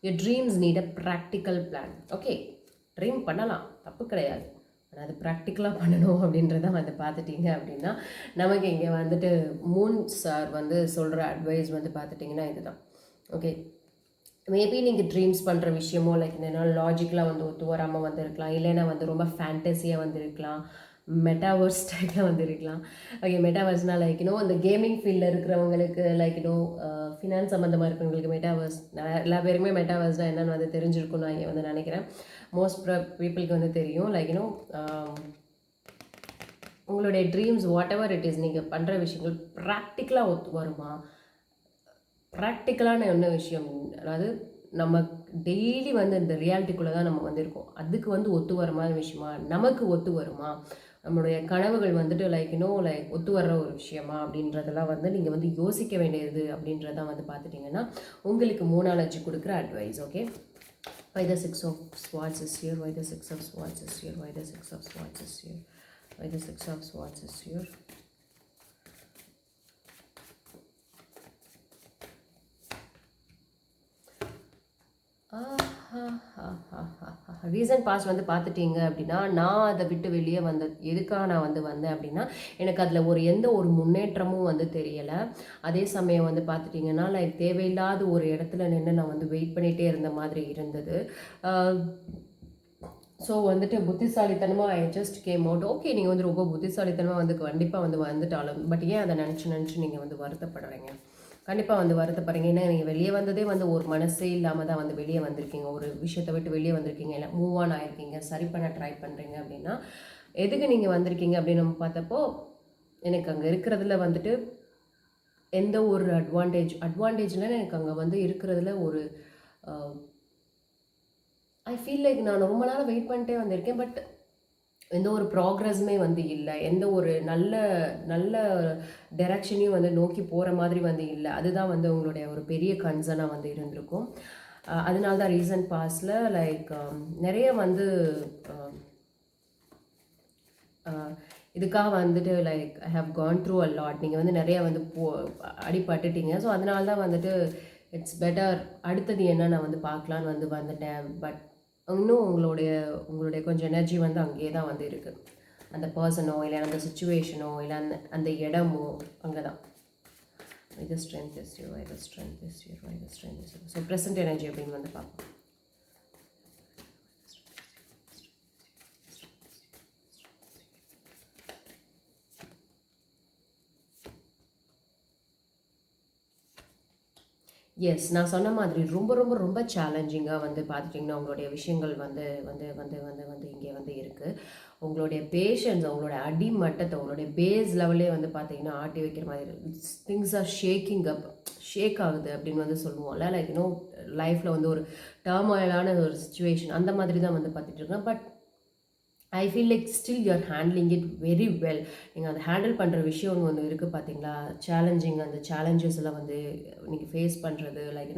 your dreams need a practical plan. Okay, dream பண்ணலாம், தப்பு கிடையாது. ஆனால் அது ப்ராக்டிக்கலாக பண்ணணும் அப்படின்றத வந்து பார்த்துட்டிங்க அப்படின்னா நமக்கு இங்கே வந்துட்டு மூன் சார் வந்து சொல்கிற அட்வைஸ் வந்து பார்த்துட்டிங்கன்னா இதுதான். ஓகே, மேபி நீங்கள் ட்ரீம்ஸ் பண்ணுற விஷயமோ லைக் என்னென்னா லாஜிக்கலாக வந்து ஒத்து வராமல் வந்து இருக்கலாம், இல்லைன்னா வந்து ரொம்ப ஃபேண்டஸியாக வந்து இருக்கலாம், மெட்டாவர்ஸ் டைப்பில் வந்து இருக்கலாம். ஓகே, மெட்டாவர்ஸ்னால் லைக் அந்த கேமிங் ஃபீல்டில் இருக்கிறவங்களுக்கு லைக் ஃபினான்ஸ் சம்மந்தமாக இருக்கிறவங்களுக்கு மெட்டாவர்ஸ், எல்லா பேருக்குமே மெட்டாவர்ஸ்னால் என்னென்னு வந்து தெரிஞ்சிருக்கும்னு நான் இங்கே வந்து நினைக்கிறேன். மோஸ்ட் பீப்புளுக்கு வந்து தெரியும். லைக் உங்களுடைய dreams what ever it is, நீங்கள் பண்ணுற விஷயங்கள் ப்ராக்டிக்கலாக ஒத்து வருமா, ப்ராக்டிக்கலான என்ன விஷயம், அதாவது நம்ம டெய்லி வந்து இந்த ரியாலிட்டிக்குள்ளே தான் நம்ம வந்திருக்கோம், அதுக்கு வந்து ஒத்து வர மாதிரி விஷயமா, நமக்கு ஒத்து வருமா, நம்மளுடைய கனவுகள் வந்துட்டு லைக் ஒத்து வர்ற ஒரு விஷயமா அப்படின்றதெல்லாம் வந்து நீங்கள் வந்து யோசிக்க வேண்டியது அப்படின்றதான் வந்து பார்த்துட்டிங்கன்னா உங்களுக்கு மூனாலஜி கொடுக்குற advice. Okay, why the 6 of swords is here, why the 6 of swords is here, why the 6 of swords is here, why the 6 of swords is here. Recent past வந்து பார்த்துட்டிங்க அப்படின்னா நான் அதை விட்டு வெளியே எதுக்காக நான் வந்து வந்தேன் அப்படின்னா எனக்கு அதில் எந்த ஒரு முன்னேற்றமும் வந்து தெரியலை. அதே சமயம் வந்து பார்த்துட்டிங்கன்னா லைக் தேவையில்லாத ஒரு இடத்துல நின்று நான் வந்து வெயிட் பண்ணிகிட்டே இருந்த மாதிரி இருந்தது. ஸோ வந்துட்டு புத்திசாலித்தனமாக I just came out. Okay, நீங்கள் வந்து ரொம்ப புத்திசாலித்தனமாக வந்து கண்டிப்பாக வந்து வந்துட்டாலும் பட் ஏன் அதை நினச்சி நீங்கள் வந்து வருத்தப்படுறீங்க, கண்டிப்பாக வந்து வருத்தப்படுறீங்க. ஏன்னா நீங்கள் வெளியே வந்ததே வந்து ஒரு மனசே இல்லாமல் தான் வந்து வெளியே வந்திருக்கீங்க, ஒரு விஷயத்தை விட்டு வெளியே வந்திருக்கீங்க, இல்லை மூவ் ஆன் ஆகிருக்கீங்க, சரி பண்ண ட்ரை பண்ணுறீங்க அப்படின்னா எதுக்கு நீங்கள் வந்திருக்கீங்க அப்படின்னு நம்ம பார்த்தப்போ எனக்கு அங்கே இருக்கிறதுல வந்துட்டு எந்த ஒரு அட்வான்டேஜ்ல எனக்கு அங்கே வந்து இருக்கிறதுல ஒரு ஐ ஃபீல் லைக் நான் ரொம்ப நாளாக வெயிட் பண்ணிட்டே வந்திருக்கேன், பட் எந்த ஒரு ப்ராக்ரஸுமே வந்து இல்லை, எந்த ஒரு நல்ல நல்ல டைரக்ஷனையும் வந்து நோக்கி போகிற மாதிரி வந்து இல்லை. அதுதான் வந்து உங்களுடைய ஒரு பெரிய கன்சர்னாக வந்து இருந்திருக்கும். அதனால தான் ரீசன்ட் பாஸ்டில் லைக் நிறைய வந்து இதுக்காக வந்துட்டு like I have gone through a lot. நீங்கள் வந்து நிறையா வந்து அடிபட்டுட்டீங்க. ஸோ அதனால தான் வந்துட்டு இட்ஸ் பெட்டர் அடுத்தது என்ன நான் வந்து பார்க்கலான்னு வந்து வந்துட்டேன். பட் இன்னும் உங்களுடைய கொஞ்சம் எனர்ஜி வந்து அங்கேயே தான் வந்து இருக்குது. அந்த பர்சனோ இல்லை அந்த சுச்சுவேஷனோ இல்லை அந்த இடமோ அங்கே தான். இது ஸ்ட்ரென்த் இஸ் யூ, இது ஸ்ட்ரென்த் இஸ் யூ, இது strength is you. So present energy அப்படின்னு வந்து பார்ப்போம். எஸ், நான் சொன்ன மாதிரி ரொம்ப ரொம்ப ரொம்ப சேலஞ்சிங்காக வந்து பார்த்துட்டிங்கன்னா உங்களுடைய விஷயங்கள் வந்து வந்து வந்து வந்து வந்து இங்கே வந்து இருக்குது. உங்களுடைய பேஷன்ஸ், உங்களோட அடிமட்டத்தை, உங்களுடைய பேஸ் லெவலே வந்து பார்த்தீங்கன்னா ஆட்டி வைக்கிற மாதிரி திங்ஸ் ஆர் ஷேக் ஆகுது அப்படின்னு வந்து சொல்லுவோம்ல. லைக் லைஃப்பில் வந்து ஒரு டர்மாயிலான ஒரு சுச்சுவேஷன் அந்த மாதிரி தான் வந்து பார்த்துட்டு இருக்கேன். But I feel like still you are handling it very well. நீங்கள் அதை ஹேண்டில் பண்ணுற விஷயம் ஒன்று இருக்குது பார்த்தீங்களா, சேலஞ்சிங், அந்த சேலஞ்சஸ் எல்லாம் வந்து நீங்கள் ஃபேஸ் பண்ணுறது, like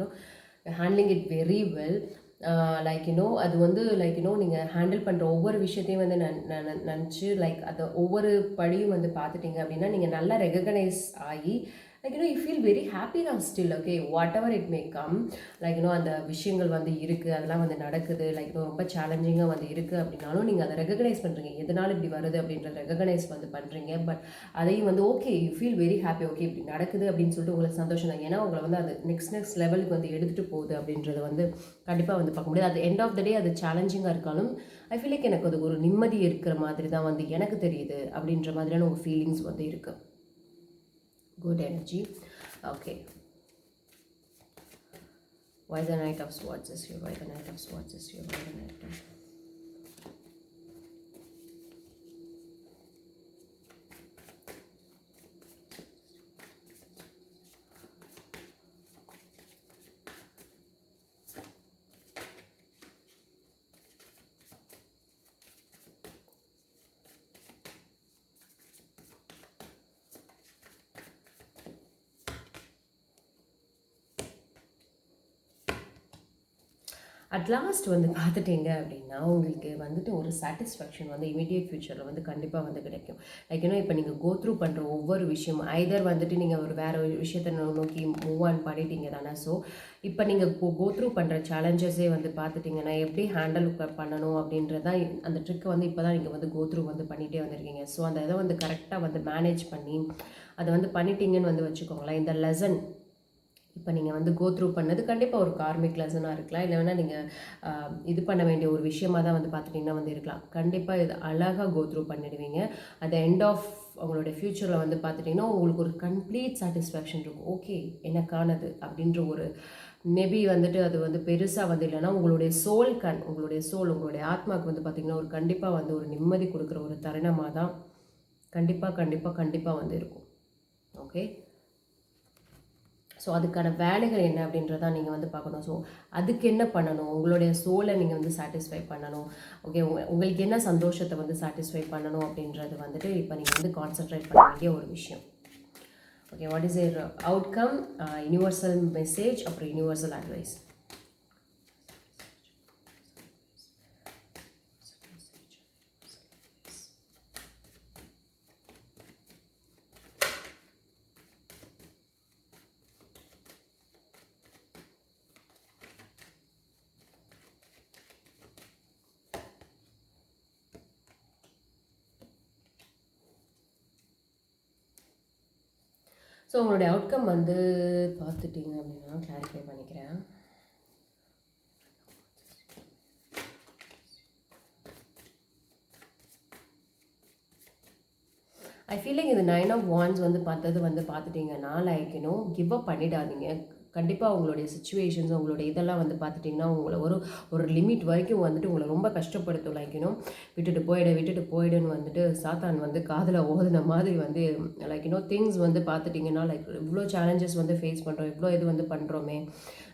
handling it very well. Like அது வந்து லைக் நீங்கள் ஹேண்டில் பண்ணுற ஒவ்வொரு விஷயத்தையும் வந்து நினச்சி லைக் அதை ஒவ்வொரு படியும் வந்து பார்த்துட்டிங்க அப்படின்னா நீங்கள் நல்லா ரெகக்னைஸ் ஆகி like you feel very happy தான் still. Okay, what ever it may come, like அந்த விஷயங்கள் வந்து இருக்குது, அதெல்லாம் வந்து நடக்குது, லைக் ரொம்ப சேலஞ்சிங்காக வந்து இருக்குது அப்படின்னாலும் நீங்கள் அதை ரெகக்னைஸ் பண்ணுறீங்க, எதனால இப்படி வருது அப்படின்றத ரெகக்னைஸ் வந்து பண்ணுறீங்க. பட் அதையும் வந்து okay, you feel very happy, okay இப்படி நடக்குது அப்படின்னு சொல்லிட்டு உங்களுக்கு சந்தோஷம் தான். ஏன்னா உங்களை வந்து அது நெக்ஸ்ட் லெவலுக்கு வந்து எடுத்துகிட்டு போகுது அப்படின்றத வந்து கண்டிப்பாக வந்து பார்க்க முடியாது. அது எண்ட் ஆஃப் த டே அது சேலஞ்சிங்காக இருக்காலும் ஐ ஃபீல் லைக் எனக்கு அது ஒரு நிம்மதி இருக்கிற மாதிரி தான் வந்து எனக்கு தெரியுது அப்படின்ற மாதிரியான ஒரு ஃபீலிங்ஸ் வந்து இருக்குது. Good energy. Okay. Why the Knight of Swords is here? Why the Knight of Swords is here? Why the Knight of... at last வந்து பார்த்துட்டிங்க அப்படின்னா உங்களுக்கு வந்துட்டு ஒரு சாட்டிஸ்ஃபேக்ஷன் வந்து இமீடியட் ஃபியூச்சரில் வந்து கண்டிப்பாக வந்து கிடைக்கும். லைக் இப்போ நீங்கள் கோ த்ரூ பண்ணுற ஒவ்வொரு விஷயமும் ஐதர் வந்துட்டு நீங்கள் ஒரு வேறு ஒரு விஷயத்தை நோக்கி மூவ் ஆன் பண்ணிட்டீங்க தானே. ஸோ இப்போ நீங்கள் கோ த்ரூ பண்ணுற சேலஞ்சஸே வந்து பார்த்துட்டிங்கன்னா எப்படி ஹேண்டில் பண்ணணும் அப்படின்றதான் அந்த ட்ரிக்கை வந்து இப்போ தான் நீங்கள் வந்து கோ த்ரூ வந்து பண்ணிகிட்டே வந்திருக்கீங்க. ஸோ அந்த இதை வந்து கரெக்டாக வந்து மேனேஜ் பண்ணி அதை வந்து பண்ணிட்டீங்கன்னு வந்து வச்சுக்கோங்களேன். இந்த லெசன் இப்போ நீங்கள் வந்து கோ த்ரூ பண்ணது கண்டிப்பாக ஒரு கார்மிக் லெசனாக இருக்கலாம், இல்லை வேணால் நீங்கள் இது பண்ண வேண்டிய ஒரு விஷயமாக தான் வந்து பார்த்துட்டிங்கன்னா வந்து இருக்கலாம். கண்டிப்பாக இது அழகாக கோ த்ரூ பண்ணிடுவீங்க. அட் த எண்ட் ஆஃப் உங்களுடைய ஃப்யூச்சரில் வந்து பார்த்துட்டிங்கன்னா உங்களுக்கு ஒரு கம்ப்ளீட் சாட்டிஸ்ஃபேக்ஷன் இருக்கும். ஓகே, எனக்கானது அப்படின்ற ஒரு மேபி வந்துட்டு அது வந்து பெருசாக வந்து இல்லைன்னா உங்களுடைய உங்களுடைய ஆத்மாவுக்கு வந்து பார்த்திங்கன்னா ஒரு கண்டிப்பாக வந்து ஒரு நிம்மதி கொடுக்குற ஒரு தருணமாக தான் கண்டிப்பாக வந்து இருக்கும். ஓகே, ஸோ அதுக்கான வேலைகள் என்ன அப்படின்றதான் நீங்கள் வந்து பார்க்கணும். ஸோ அதுக்கு என்ன பண்ணணும், உங்களுடைய சோலை நீங்கள் வந்து சாட்டிஸ்ஃபை பண்ணணும். ஓகே, உங்களுக்கு என்ன சந்தோஷத்தை வந்து சாட்டிஸ்ஃபை பண்ணணும் அப்படின்றது வந்துட்டு இப்போ நீங்கள் வந்து கான்சென்ட்ரேட் பண்ண வேண்டிய ஒரு விஷயம். Okay, what is your outcome, universal message, அப்புறம் யூனிவர்சல் அட்வைஸ். ஸோ உங்களுடைய அவுட்கம் வந்து பார்த்துட்டிங்க அப்படின்னா கிளாரிஃபை பண்ணிக்கிறேன். ஐ ஃபீல் லைக் இது 9 ஆஃப் வாண்ட்ஸ் வந்து பார்த்துட்டிங்கன்னா லைக் கிவ் அப் பண்ணிடாதீங்க. கண்டிப்பாக உங்களுடைய சுச்சுவேஷன்ஸ், உங்களுடைய இதெல்லாம் வந்து பார்த்துட்டிங்கன்னா உங்களை ஒரு லிமிட் வரைக்கும் வந்துட்டு உங்களை ரொம்ப கஷ்டப்படுத்தும். லைக் விட்டுட்டு போயிடுன்னு வந்துட்டு சாத்தான் வந்து காதில் ஓதுன மாதிரி வந்து லைக் திங்ஸ் வந்து பார்த்துட்டிங்கன்னா லைக் இவ்வளோ சேலஞ்சஸ் வந்து ஃபேஸ் பண்ணுறோம், இவ்வளோ இது வந்து பண்ணுறோமே,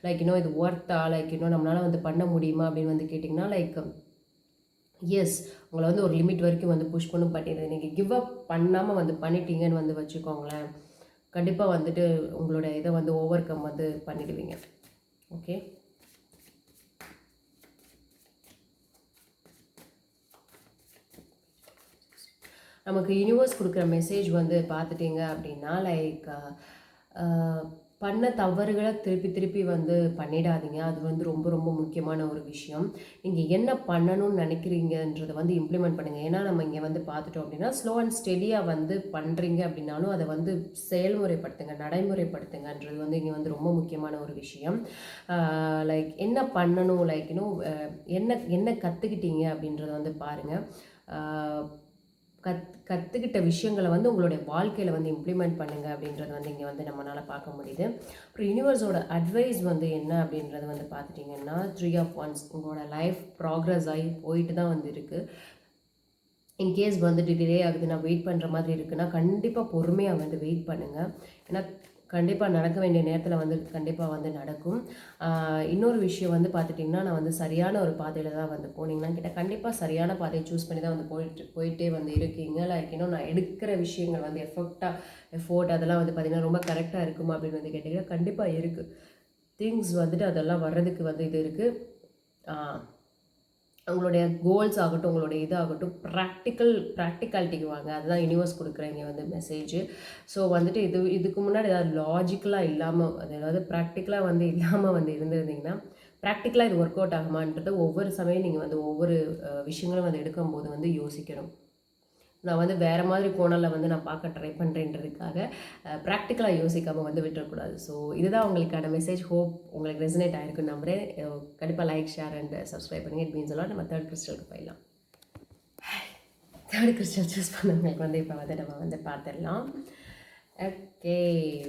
லைக் இது ஒர்த்தா, லைக் நம்மளால் வந்து பண்ண முடியுமா அப்படின்னு வந்து கேட்டிங்கன்னா லைக் எஸ், உங்களை வந்து ஒரு லிமிட் வரைக்கும் வந்து புஷ் பண்ணும். பண்ணிடுது. நீங்கள் கிவ் அப் பண்ணாமல் வந்து பண்ணிட்டீங்கன்னு வந்து வச்சுக்கோங்களேன், கண்டிப்பாக வந்துட்டு உங்களோட இதை வந்து ஓவர் கம் வந்து பண்ணிடுவீங்க. ஓகே, நமக்கு யூனிவர்ஸ் கொடுக்குற மெசேஜ் வந்து பார்த்துட்டிங்க அப்படின்னா லைக் பண்ண தவறுகளை திருப்பி வந்து பண்ணிடாதீங்க. அது வந்து ரொம்ப ரொம்ப முக்கியமான ஒரு விஷயம். நீங்கள் என்ன பண்ணணும்னு நினைக்கிறீங்கன்றதை வந்து இம்ப்ளிமெண்ட் பண்ணுங்கள். ஏன்னா நம்ம இங்கே வந்து பார்த்துட்டோம் அப்படின்னா ஸ்லோ அண்ட் ஸ்டெடியாக வந்து பண்ணுறீங்க அப்படின்னாலும் அதை வந்து செயல்முறைப்படுத்துங்க, நடைமுறைப்படுத்துங்கன்றது வந்து இங்கே வந்து ரொம்ப முக்கியமான ஒரு விஷயம். லைக் என்ன பண்ணணும், லைக் என்ன கற்றுக்கிட்டீங்க அப்படின்றத வந்து பாருங்கள். கற்றுக்கிட்ட விஷயங்களை வந்து உங்களுடைய வாழ்க்கையில் வந்து இம்ப்ளிமெண்ட் பண்ணுங்கள் அப்படின்றது வந்து இங்கே வந்து நம்மளால் பார்க்க முடியுது. அப்புறம் யூனிவர்ஸோட அட்வைஸ் வந்து என்ன அப்படின்றது வந்து பார்த்துட்டிங்கன்னா 3 ஆஃப் ஒன்ஸ், உங்களோட லைஃப் ப்ராக்ரஸ் ஆகி போயிட்டு தான் வந்து இருக்குது. இன்கேஸ் வந்துட்டு டிலே ஆகுது, நான் வெயிட் பண்ணுற மாதிரி இருக்குன்னா கண்டிப்பாக பொறுமையாக வந்து வெயிட் பண்ணுங்கள். ஏன்னா கண்டிப்பாக நடக்க வேண்டிய நேரத்தில் வந்து கண்டிப்பாக வந்து நடக்கும். இன்னொரு விஷயம் வந்து பார்த்துட்டிங்கன்னா, நான் வந்து சரியான ஒரு பாதையில் தான் வந்து போனீங்களான்னு கேட்டால், கண்டிப்பாக சரியான பாதையை சூஸ் பண்ணி தான் வந்து போயிட்டே வந்து இருக்கீங்க. லைக் இன்னும் நான் எடுக்கிற விஷயங்கள் வந்து எஃபோர்ட் அதெல்லாம் வந்து பார்த்திங்கன்னா ரொம்ப கரெக்டாக இருக்குமா அப்படின்னு வந்து கேட்டிங்கன்னா, கண்டிப்பாக இருக்குது. திங்ஸ் வந்துட்டு அதெல்லாம் வர்றதுக்கு வந்து இது இருக்குது. உங்களுடைய கோல்ஸ் ஆகட்டும், உங்களுடைய இதாகட்டும் ப்ராக்டிகாலிட்டிக்கு வாங்க. அதுதான் யூனிவர்ஸ் கொடுக்குற இங்கே வந்து மெசேஜ். ஸோ வந்துட்டு இதுக்கு முன்னாடி ஏதாவது லாஜிக்கலாக இல்லாமல், அதாவது ப்ராக்டிக்கலாக வந்து இல்லாமல் வந்து இருந்திருந்தீங்கன்னா, ப்ராக்டிக்கலாக இது ஒர்க் அவுட் ஆகுமான்றது ஒவ்வொரு சமயம் நீங்கள் வந்து ஒவ்வொரு விஷயங்களும் வந்து எடுக்கும்போது வந்து யோசிக்கணும். நான் வந்து வேறு மாதிரி கோணலில் வந்து நான் பார்க்க ட்ரை பண்ணுறேன்றதுக்காக ப்ராக்டிக்கலாக யோசிக்காமல் வந்து விட்டுறக்கூடாது. ஸோ இதுதான் உங்களுக்கான மெசேஜ். ஹோப் உங்களுக்கு ரெசனேட் ஆகிருக்குன்னு நம்புகிறேன். கண்டிப்பாக லைக், ஷேர் அண்ட் சப்ஸ்கிரைப் பண்ணுங்கள். இட் மீன்ஸ் எல்லாம் நம்ம தேர்ட் கிறிஸ்டலுக்கு போயிடலாம். தேர்ட் கிறிஸ்டல் சூஸ் பண்ணவங்களுக்கு வந்து இப்போ வந்து நம்ம வந்து பார்த்துடலாம். ஓகே,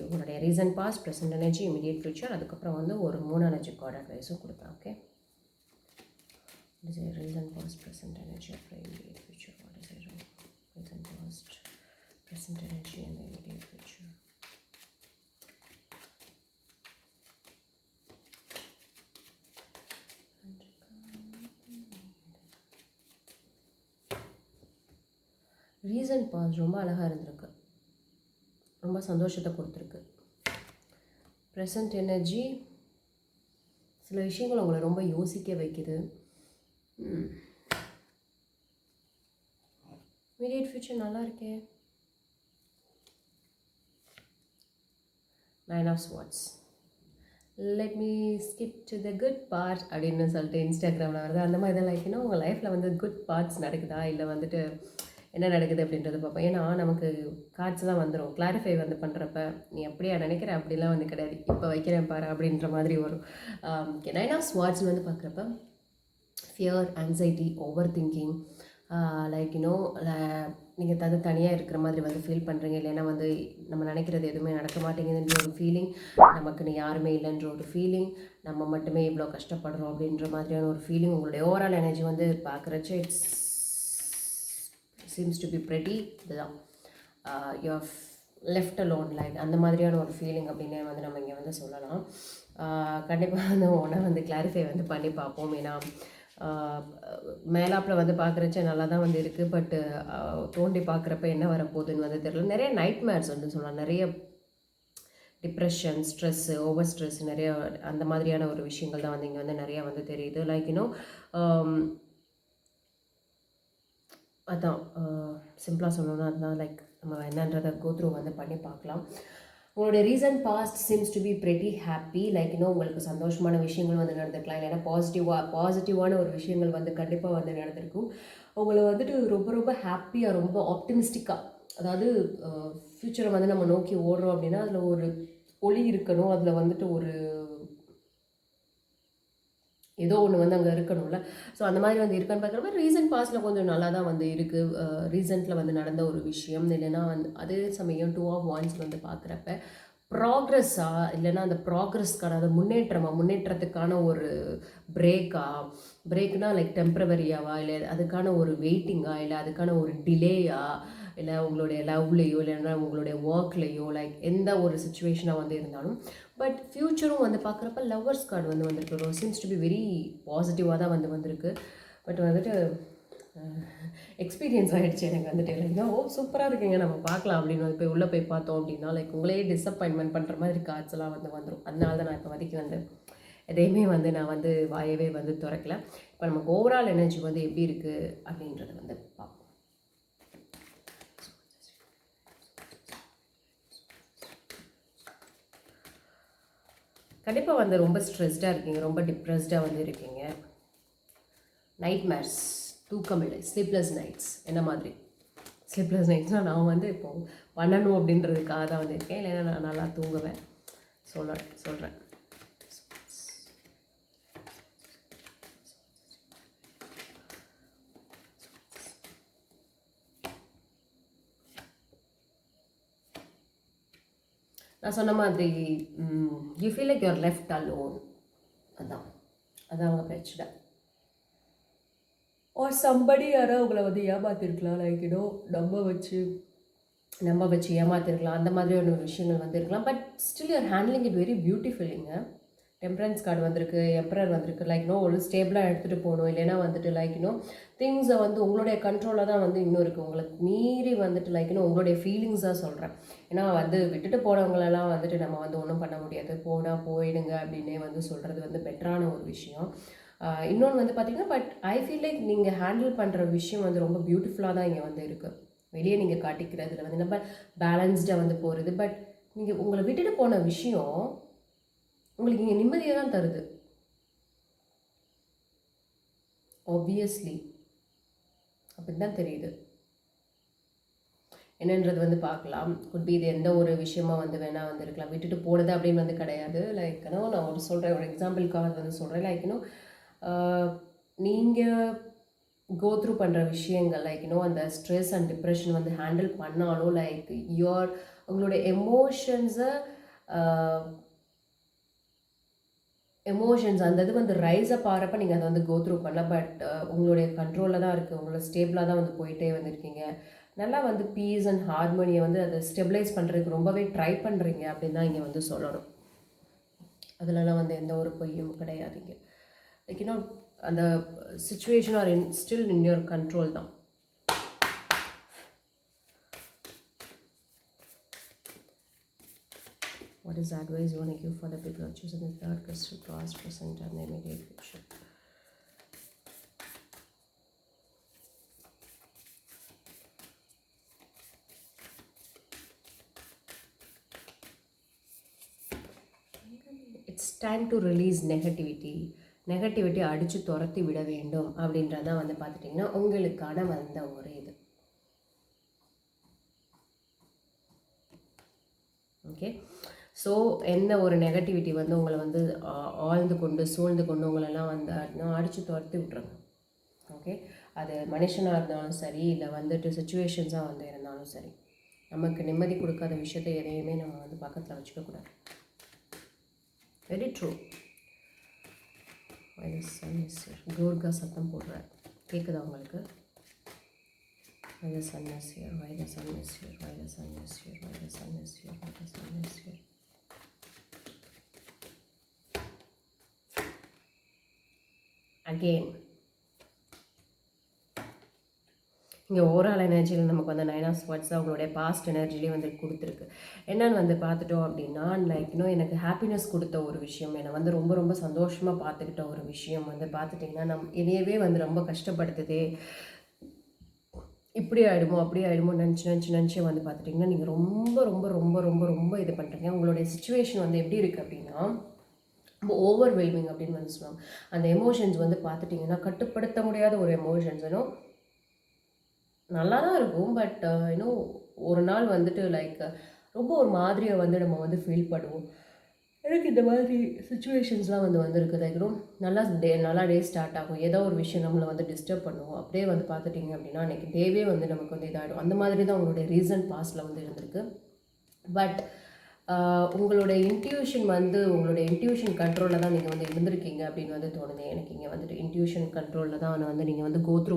உங்களுடைய recent past, present energy, immediate future, அதுக்கப்புறம் வந்து ஒரு 3 எனர்ஜி கார்டு அட்வைஸும் கொடுப்பேன். Okay, recent past, present energy, அப்புறம் immediate future. Present past, present energy and the immediate future. Recent past ரொம்ப அழகாக இருந்திருக்கு, ரொம்ப சந்தோஷத்தை கொடுத்துருக்கு. ப்ரெசன்ட் எனர்ஜி சில விஷயங்கள் உங்களை ரொம்ப யோசிக்க வைக்குது. இமீடியட் ஃபியூச்சர் நல்லா இருக்கே. 9 of Swords. Let me skip to the good part அப்படின்னு சொல்லிட்டு இன்ஸ்டாகிராமில் வருது. அந்த மாதிரி தான் லைக் உங்கள் லைஃப்பில் வந்து குட் பார்ட்ஸ் நடக்குதா, இல்லை வந்துட்டு என்ன நடக்குது அப்படின்றத பார்ப்போம். ஏன்னா நமக்கு கார்ட்ஸ்லாம் வந்துடும். கிளாரிஃபை வந்து பண்ணுறப்ப நீ அப்படியா நினைக்கிற அப்படிலாம் வந்து கிடையாது, இப்போ வைக்கிறேன் பாரு அப்படின்ற மாதிரி வரும். 9 of Swords வந்து பார்க்குறப்ப fear, anxiety, over thinking, like நீங்கள் தனியாக இருக்கிற மாதிரி வந்து ஃபீல் பண்ணுறீங்க. இல்லைன்னா வந்து நம்ம நினைக்கிறது எதுவுமே நடக்க மாட்டேங்குதுன்ற ஒரு ஃபீலிங், நமக்குன்னு யாருமே இல்லைன்ற ஒரு ஃபீலிங், நம்ம மட்டுமே இவ்வளோ கஷ்டப்படுறோம் அப்படின்ற மாதிரியான ஒரு ஃபீலிங். உங்களுடைய ஓவரால் எனர்ஜி வந்து பார்க்குறச்ச it's seems to be pretty. இதுதான் யூஆர் லெஃப்ட் அலோன், லைக் அந்த மாதிரியான ஒரு ஃபீலிங் அப்படின்னே வந்து நம்ம இங்கே வந்து சொல்லலாம். கண்டிப்பாக வந்து ஒன்றை வந்து கிளாரிஃபை வந்து பண்ணி பார்ப்போம். ஏன்னா மேலாப்பில் வந்து பார்க்குறச்ச நல்லா தான் வந்து இருக்குது. பட்டு தோண்டி பார்க்குறப்ப என்ன வரப்போகுதுன்னு வந்து தெரியல. நிறைய நைட்மேர்ஸ் வந்து சொல்லலாம், நிறைய டிப்ரெஷன், ஸ்ட்ரெஸ்ஸு, ஓவர் ஸ்ட்ரெஸ், நிறைய அந்த மாதிரியான ஒரு விஷயங்கள் தான் வந்து இங்கே வந்து நிறையா வந்து தெரியுது. லைக் அதான் சிம்பிளாக சொல்லணும்னா அதுதான் லைக் நம்ம என்னன்றதை கோத்ரூ வந்து பண்ணி பார்க்கலாம். உங்களுடைய recent past seems to be pretty happy. Like உங்களுக்கு சந்தோஷமான விஷயங்கள் வந்து நடந்திருக்கலாம், இல்லைன்னா பாசிட்டிவான ஒரு விஷயங்கள் வந்து கண்டிப்பாக வந்து நடந்திருக்கும். உங்களை வந்துட்டு ரொம்ப ரொம்ப ஹாப்பியாக, ரொம்ப ஆப்டிமிஸ்டிக்காக, அதாவது ஃப்யூச்சரை வந்து நம்ம நோக்கி ஓடுறோம் அப்படின்னா அதில் ஒரு ஒளி இருக்கணும், அதில் வந்துட்டு ஒரு ஏதோ ஒன்று வந்து அங்கே இருக்கணும்ல. ஸோ அந்த மாதிரி வந்து இருக்கான்னு பார்க்குறப்ப ரீசன்ட் பாஸ்ட்டில் கொஞ்சம் நல்லா தான் வந்து இருக்குது. ரீசெண்டில் வந்து நடந்த ஒரு விஷயம், இல்லைன்னா வந்து அதே சமயம் 2 of Wands வந்து பார்க்குறப்ப ப்ராக்ரெஸ்ஸா, இல்லைன்னா அந்த ப்ராக்ரெஸ்க்கான அந்த முன்னேற்றத்துக்கான ஒரு பிரேக்னால் லைக் டெம்ப்ரவரியாவா, இல்லை அதுக்கான ஒரு வெயிட்டிங்கா, இல்லை அதுக்கான ஒரு டிலேயா, இல்லை உங்களுடைய லவ்லேயோ இல்லைன்னா உங்களுடைய ஒர்க்லேயோ, லைக் எந்த ஒரு சுச்சுவேஷனாக வந்து இருந்தாலும். பட் ஃப்யூச்சரும் வந்து பார்க்குறப்ப லவ்வர்ஸ் கார்டு வந்து வந்திருக்கு. சீம்ஸ் டு பி வெரி பாசிட்டிவாக தான் வந்து வந்திருக்கு. பட் வந்துட்டு எக்ஸ்பீரியன்ஸ் ஆகிடுச்சு எனக்கு வந்துட்டு. இல்லைங்களா, சூப்பராக இருக்குங்க, நம்ம பார்க்கலாம் அப்படின்னு வந்து உள்ளே போய் பார்த்தோம் அப்படின்னா லைக் உங்களே டிஸப்பாயின்மெண்ட் பண்ணுற மாதிரி கார்ட்ஸ் எல்லாம் வந்து வந்துடும். அதனால தான் நான் இப்போ வரைக்கும் வந்து எதையுமே வந்து நான் வந்து வாயவே வந்து திறக்கல. இப்போ நமக்கு ஓவரால் எனர்ஜி வந்து எப்படி இருக்குது அப்படின்றத வந்து பார்ப்போம். கண்டிப்பாக வந்து ரொம்ப ஸ்ட்ரெஸ்டாக இருக்கீங்க, ரொம்ப டிப்ரெஸ்டாக வந்து இருக்கீங்க. நைட்மேர்ஸ், தூக்கமில்லை, ஸ்லீப்லெஸ் நைட்ஸ். என்ன மாதிரி ஸ்லீப்லெஸ் நைட்ஸ்னால் நான் வந்து இப்போது பண்ணணும் அப்படின்றதுக்காக தான் வந்து இருக்கேன், இல்லைன்னா நான் நல்லா தூங்குவேன். சொல்கிறேன். நான் சொன்ன மாதிரி you feel like you're left alone. அதான் அவங்க பிரச்சனை. ஒரு சம்படி யாரோ உங்களை வந்து ஏமாத்திருக்கலாம், லைக் நம்ப வச்சு நம்ப வச்சு ஏமாத்திருக்கலாம். அந்த மாதிரியான விஷயங்கள் வந்து இருக்கலாம். But still you are handling it very பியூட்டிஃபுல்லிங்க. டெம்பரன்ஸ் கார்டு வந்திருக்கு, எம்பரர் வந்திருக்கு. லைக் ஒரு ஸ்டேபிளாக எடுத்துகிட்டு போகணும். இல்லைன்னா வந்துட்டு லைக் திங்ஸை வந்து உங்களுடைய கண்ட்ரோலில் தான் வந்து இன்னும் இருக்குது. உங்களுக்கு மீறி வந்துட்டு லைக் உங்களுடைய ஃபீலிங்ஸாக சொல்கிறேன். ஏன்னா வந்து விட்டுட்டு போனவங்களெல்லாம் வந்துட்டு நம்ம வந்து ஒன்றும் பண்ண முடியாது. போயிடுங்க அப்படின்னே வந்து சொல்கிறது வந்து பெட்டரான ஒரு விஷயம். இன்னொன்று வந்து பார்த்திங்கன்னா, பட் ஐ ஃபீல் லைக் நீங்கள் ஹேண்டில் பண்ணுற விஷயம் வந்து ரொம்ப பியூட்டிஃபுல்லாக தான் இங்கே வந்து இருக்குது. வெளியே நீங்கள் காட்டிக்கிறதுல வந்து நம்ம பேலன்ஸ்டாக வந்து போகிறது. பட் நீங்கள் உங்களை விட்டுட்டு போன விஷயம் உங்களுக்கு இங்கே நிம்மதியை தான் தருது. ஆப்வியஸ்லி அப்படி தான் தெரியுது. என்னன்றது வந்து பார்க்கலாம். குட் பி இது எந்த ஒரு விஷயமா வந்து வேணால் வந்து இருக்கலாம். விட்டுட்டு போனது அப்படின்னு வந்து கிடையாது. லைக் நான் ஒரு சொல்கிறேன், ஒரு எக்ஸாம்பிளுக்காக வந்து சொல்கிறேன். லைக் நீங்கள் கோ த்ரூ பண்ணுற விஷயங்கள் லைக் அந்த ஸ்ட்ரெஸ் அண்ட் டிப்ரெஷன் வந்து ஹேண்டில் பண்ணாலும் லைக் உங்களுடைய எமோஷன்ஸ் அந்த இது வந்து ரைஸ் அப் ஆகிறப்ப நீங்கள் அதை வந்து கோ த்ரூ பண்ணலாம். பட் உங்களுடைய கண்ட்ரோலில் தான் இருக்குது. உங்களை ஸ்டேபிளாக தான் வந்து போயிட்டே வந்துருக்கீங்க. நல்லா வந்து பீஸ் அண்ட் ஹார்மோனியை வந்து அதை ஸ்டெபிளைஸ் பண்ணுறதுக்கு ரொம்பவே ட்ரை பண்ணுறீங்க அப்படின்னு தான் இங்கே வந்து சொல்லணும். அதிலலாம் வந்து எந்த ஒரு பொய்யும் கிடையாதுங்க. லைக் அந்த situation are still in your control தான். What is the advice you want to give for the people who are choosing the third crystal, past, present, and the immediate future? It's time to release negativity. Negativity அடித்து துரத்தி விட வேண்டும் அப்படின்றதான் வந்து பார்த்துட்டிங்கன்னா உங்களுக்கான வந்த ஒரு இது. ஓகே, ஸோ எந்த ஒரு நெகட்டிவிட்டி வந்து உங்களை வந்து ஆழ்ந்து கொண்டு சூழ்ந்து கொண்டு உங்களெல்லாம் வந்து அடித்து துரத்தி விட்ருங்க. ஓகே, அது மனுஷனாக இருந்தாலும் சரி, இல்லை வந்துட்டு சுச்சுவேஷன்ஸாக வந்து இருந்தாலும் சரி, நமக்கு நிம்மதி கொடுக்காத விஷயத்தை எதையுமே நம்ம வந்து பக்கத்தில் வச்சுக்கக்கூடாது. Very true. துர்கா சத்தம் போடுறார், கேட்குதா உங்களுக்கு? Why the sun is here, why the sun is here, why the sun is here, why the sun is here, why the sun is here. Again, இங்கே ஓவரால் எனர்ஜியில் நமக்கு வந்து 9 of Swords அவங்களுடைய past எனர்ஜிலேயே வந்து கொடுத்துருக்கு. என்னன்னு வந்து பார்த்துட்டோம் அப்படின்னா லைக் எனக்கு ஹாப்பினஸ் கொடுத்த ஒரு விஷயம், என்னை வந்து ரொம்ப ரொம்ப சந்தோஷமாக பார்த்துக்கிட்ட ஒரு விஷயம் வந்து பார்த்துட்டிங்கன்னா என்னையவே வந்து ரொம்ப கஷ்டப்படுத்துதே, இப்படி ஆகிடுமோ அப்படி ஆகிடுமோ நினச்சி வந்து பார்த்துட்டிங்கன்னா நீங்கள் ரொம்ப ரொம்ப ரொம்ப ரொம்ப ரொம்ப இது பண்ணுறீங்க. உங்களுடைய சுச்சுவேஷன் வந்து எப்படி இருக்குது அப்படின்னா ரொம்ப ஓவர்வெல்மிங் அப்படின்னு வந்து சொல்லுவாங்க. அந்த எமோஷன்ஸ் வந்து பார்த்துட்டிங்கன்னா கட்டுப்படுத்த முடியாத ஒரு எமோஷன்ஸ் நல்லா தான் இருக்கும். பட் ஒரு நாள் வந்துட்டு லைக் ரொம்ப ஒரு மாதிரியை வந்து நம்ம வந்து ஃபீல் பண்ணுவோம். எனக்கு இந்த மாதிரி சுச்சுவேஷன்ஸ்லாம் வந்து வந்திருக்கு. லைக் நல்லா டே ஸ்டார்ட் ஆகும், ஏதோ ஒரு விஷயம் நம்மளை வந்து டிஸ்டர்ப் பண்ணுவோம். அப்படியே வந்து பார்த்துட்டிங்க அப்படின்னா அன்றைக்கி டேவே வந்து நமக்கு வந்து இதாகிடும். அந்த மாதிரி தான் உங்களுடைய ரீசன்ட் பாஸ்டில் வந்து இருந்திருக்கு. பட் உங்களுடைய இன்ட்யூஷன் கண்ட்ரோலில் தான் நீங்கள் வந்து இருந்திருக்கீங்க அப்படின்னு வந்து தோணுது எனக்கு. இங்கே வந்துட்டு இன்ட்யூஷன் கண்ட்ரோலில் தான் வந்து நீங்கள் வந்து கோ த்ரூ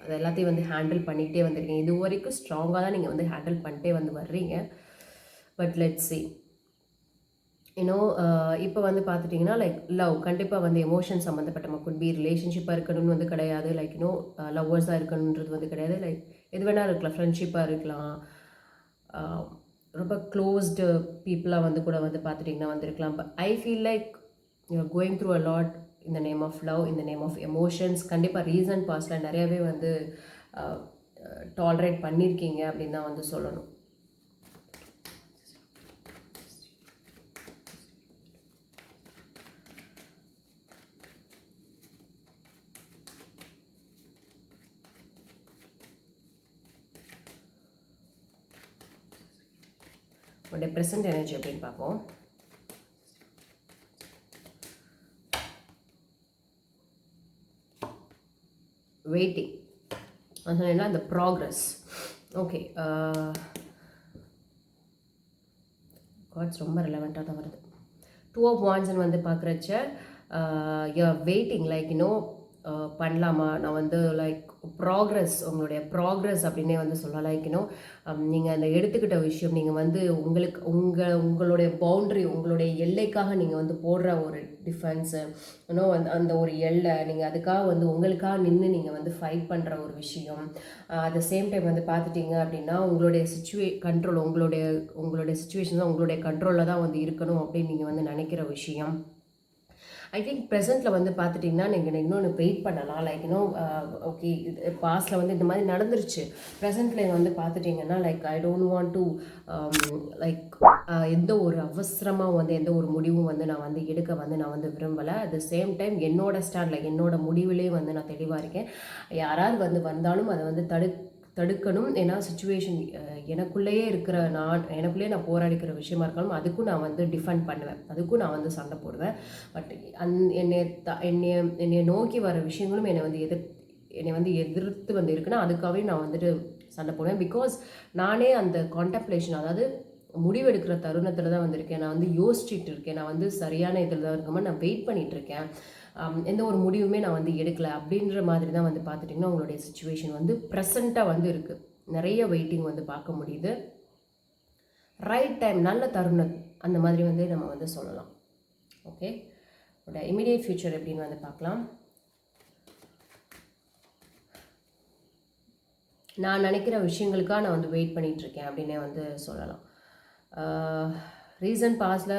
அது எல்லாத்தையும் வந்து ஹேண்டில் பண்ணிகிட்டே வந்திருக்கீங்க. இது வரைக்கும் ஸ்ட்ராங்காக தான் நீங்கள் வந்து ஹேண்டில் பண்ணிட்டே வந்து வர்றீங்க. But let's see. இப்போ வந்து பார்த்துட்டிங்கன்னா லைக் லவ் கண்டிப்பாக வந்து எமோஷன் சம்மந்தப்பட்ட குட் பி ரிலேஷன்ஷிப்பாக இருக்கணும்னு வந்து கிடையாது. லைக் லவ்வர்ஸாக இருக்கணுன்றது வந்து கிடையாது. லைக் எது வேணால் இருக்கலாம், ஃப்ரெண்ட்ஷிப்பாக இருக்கலாம், ரொம்ப க்ளோஸ்டு பீப்புளாக வந்து கூட வந்து பார்த்துட்டிங்கன்னா வந்துருக்கலாம். But I feel like you are going through a lot in the name of love, in the name of emotions. கண்டிப்பாக ரீசன்ட் பாஸ்டில் நிறையாவே வந்து டாலரேட் பண்ணியிருக்கீங்க அப்படின்னு தான் வந்து சொல்லணும். உங்களுடைய ப்ரெசன்ட் எனர்ஜி அப்படின்னு பார்ப்போம். வெயிட்டிங் அது சொன்னீங்கன்னா அந்த ப்ராக்ரஸ். ஓகே, கார்ட்ஸ் ரொம்ப ரெலவெண்ட்டாக தான் வருது. 2 of Wands வந்து பார்க்குறச்ச யூ ஆர் வெயிட்டிங் லைக் பண்ணலாமா? நான் வந்து லைக் ப்ராக்ரஸ் உங்களுடைய ப்ராக்ரஸ் அப்படின்னே வந்து சொல்லலாம். லைக் நீங்கள் அந்த எடுத்துக்கிட்ட விஷயம் நீங்கள் வந்து உங்களுடைய பவுண்ட்ரி உங்களுடைய எல்லைக்காக நீங்கள் வந்து போடுற ஒரு டிஃபென்ஸு இன்னும் அந்த அந்த ஒரு எல்லை நீங்கள் அதுக்காக வந்து உங்களுக்காக நின்று நீங்கள் வந்து ஃபைட் பண்ணுற ஒரு விஷயம். அட் த சேம் டைம் வந்து பார்த்துட்டிங்க அப்படின்னா உங்களுடைய கண்ட்ரோல் உங்களுடைய சுச்சுவேஷன் தான் உங்களுடைய கண்ட்ரோலில் தான் வந்து இருக்கணும் அப்படின்னு நீங்கள் வந்து நினைக்கிற விஷயம். ஐ திங்க் ப்ரெசென்ட்டில் வந்து பார்த்துட்டிங்கன்னா நீங்கள் இன்னொன்று வெயிட் பண்ணலாம். லைக் ஓகே இது பாஸ்ட்டில் வந்து இந்த மாதிரி நடந்துருச்சு. ப்ரெசென்ட்டில் வந்து பார்த்துட்டிங்கன்னா like I don't want to like எந்த ஒரு அவசரமாக வந்து எந்த ஒரு முடிவும் வந்து நான் வந்து எடுக்க வந்து நான் வந்து விரும்பலை. அட் த சேம் டைம் என்னோட ஸ்டாண்டில் என்னோட முடிவிலே வந்து நான் தெளிவாக இருக்கேன். யாராவது வந்து வந்தாலும் அதை வந்து தடுக்கணும். ஏன்னா சுச்சுவேஷன் எனக்குள்ளேயே இருக்கிற எனக்குள்ளேயே நான் போராடிக்கிற விஷயமா இருக்காலும் அதுக்கும் நான் வந்து டிஃபெண்ட் பண்ணுவேன், அதுக்கும் நான் வந்து சண்டை போடுவேன். பட் என்னை நோக்கி வர விஷயங்களும் என்னை வந்து எதிர்த்து வந்து இருக்குன்னா அதுக்காகவே நான் வந்துட்டு சண்டை போடுவேன். பிகாஸ் நானே அந்த கான்டெம்ப்ளேஷன், அதாவது முடிவெடுக்கிற தருணத்தில் தான் வந்திருக்கேன். நான் வந்து யோசிச்சுட்டு இருக்கேன், நான் வந்து சரியான இதில் தான் இருக்கமா நான் வெயிட் பண்ணிகிட்டு இருக்கேன். எந்த ஒரு முடிவுமே நான் வந்து எடுக்கலை அப்படின்ற மாதிரி தான் வந்து பார்த்துட்டிங்கன்னா உங்களுடைய சுச்சுவேஷன் வந்து ப்ரெசண்ட்டாக வந்து இருக்குது. நிறைய வெயிட்டிங் வந்து பார்க்க முடியுது. ரைட் டைம், நல்ல தருணம், அந்த மாதிரி வந்து நம்ம வந்து சொல்லலாம். ஓகே, இமிடியேட் ஃபியூச்சர் எப்படின்னு வந்து பார்க்கலாம். நான் நினைக்கிற விஷயங்களுக்காக நான் வந்து வெயிட் பண்ணிகிட்ருக்கேன் அப்படின்னே வந்து சொல்லலாம். ரீசன்ட் பாஸ்டில்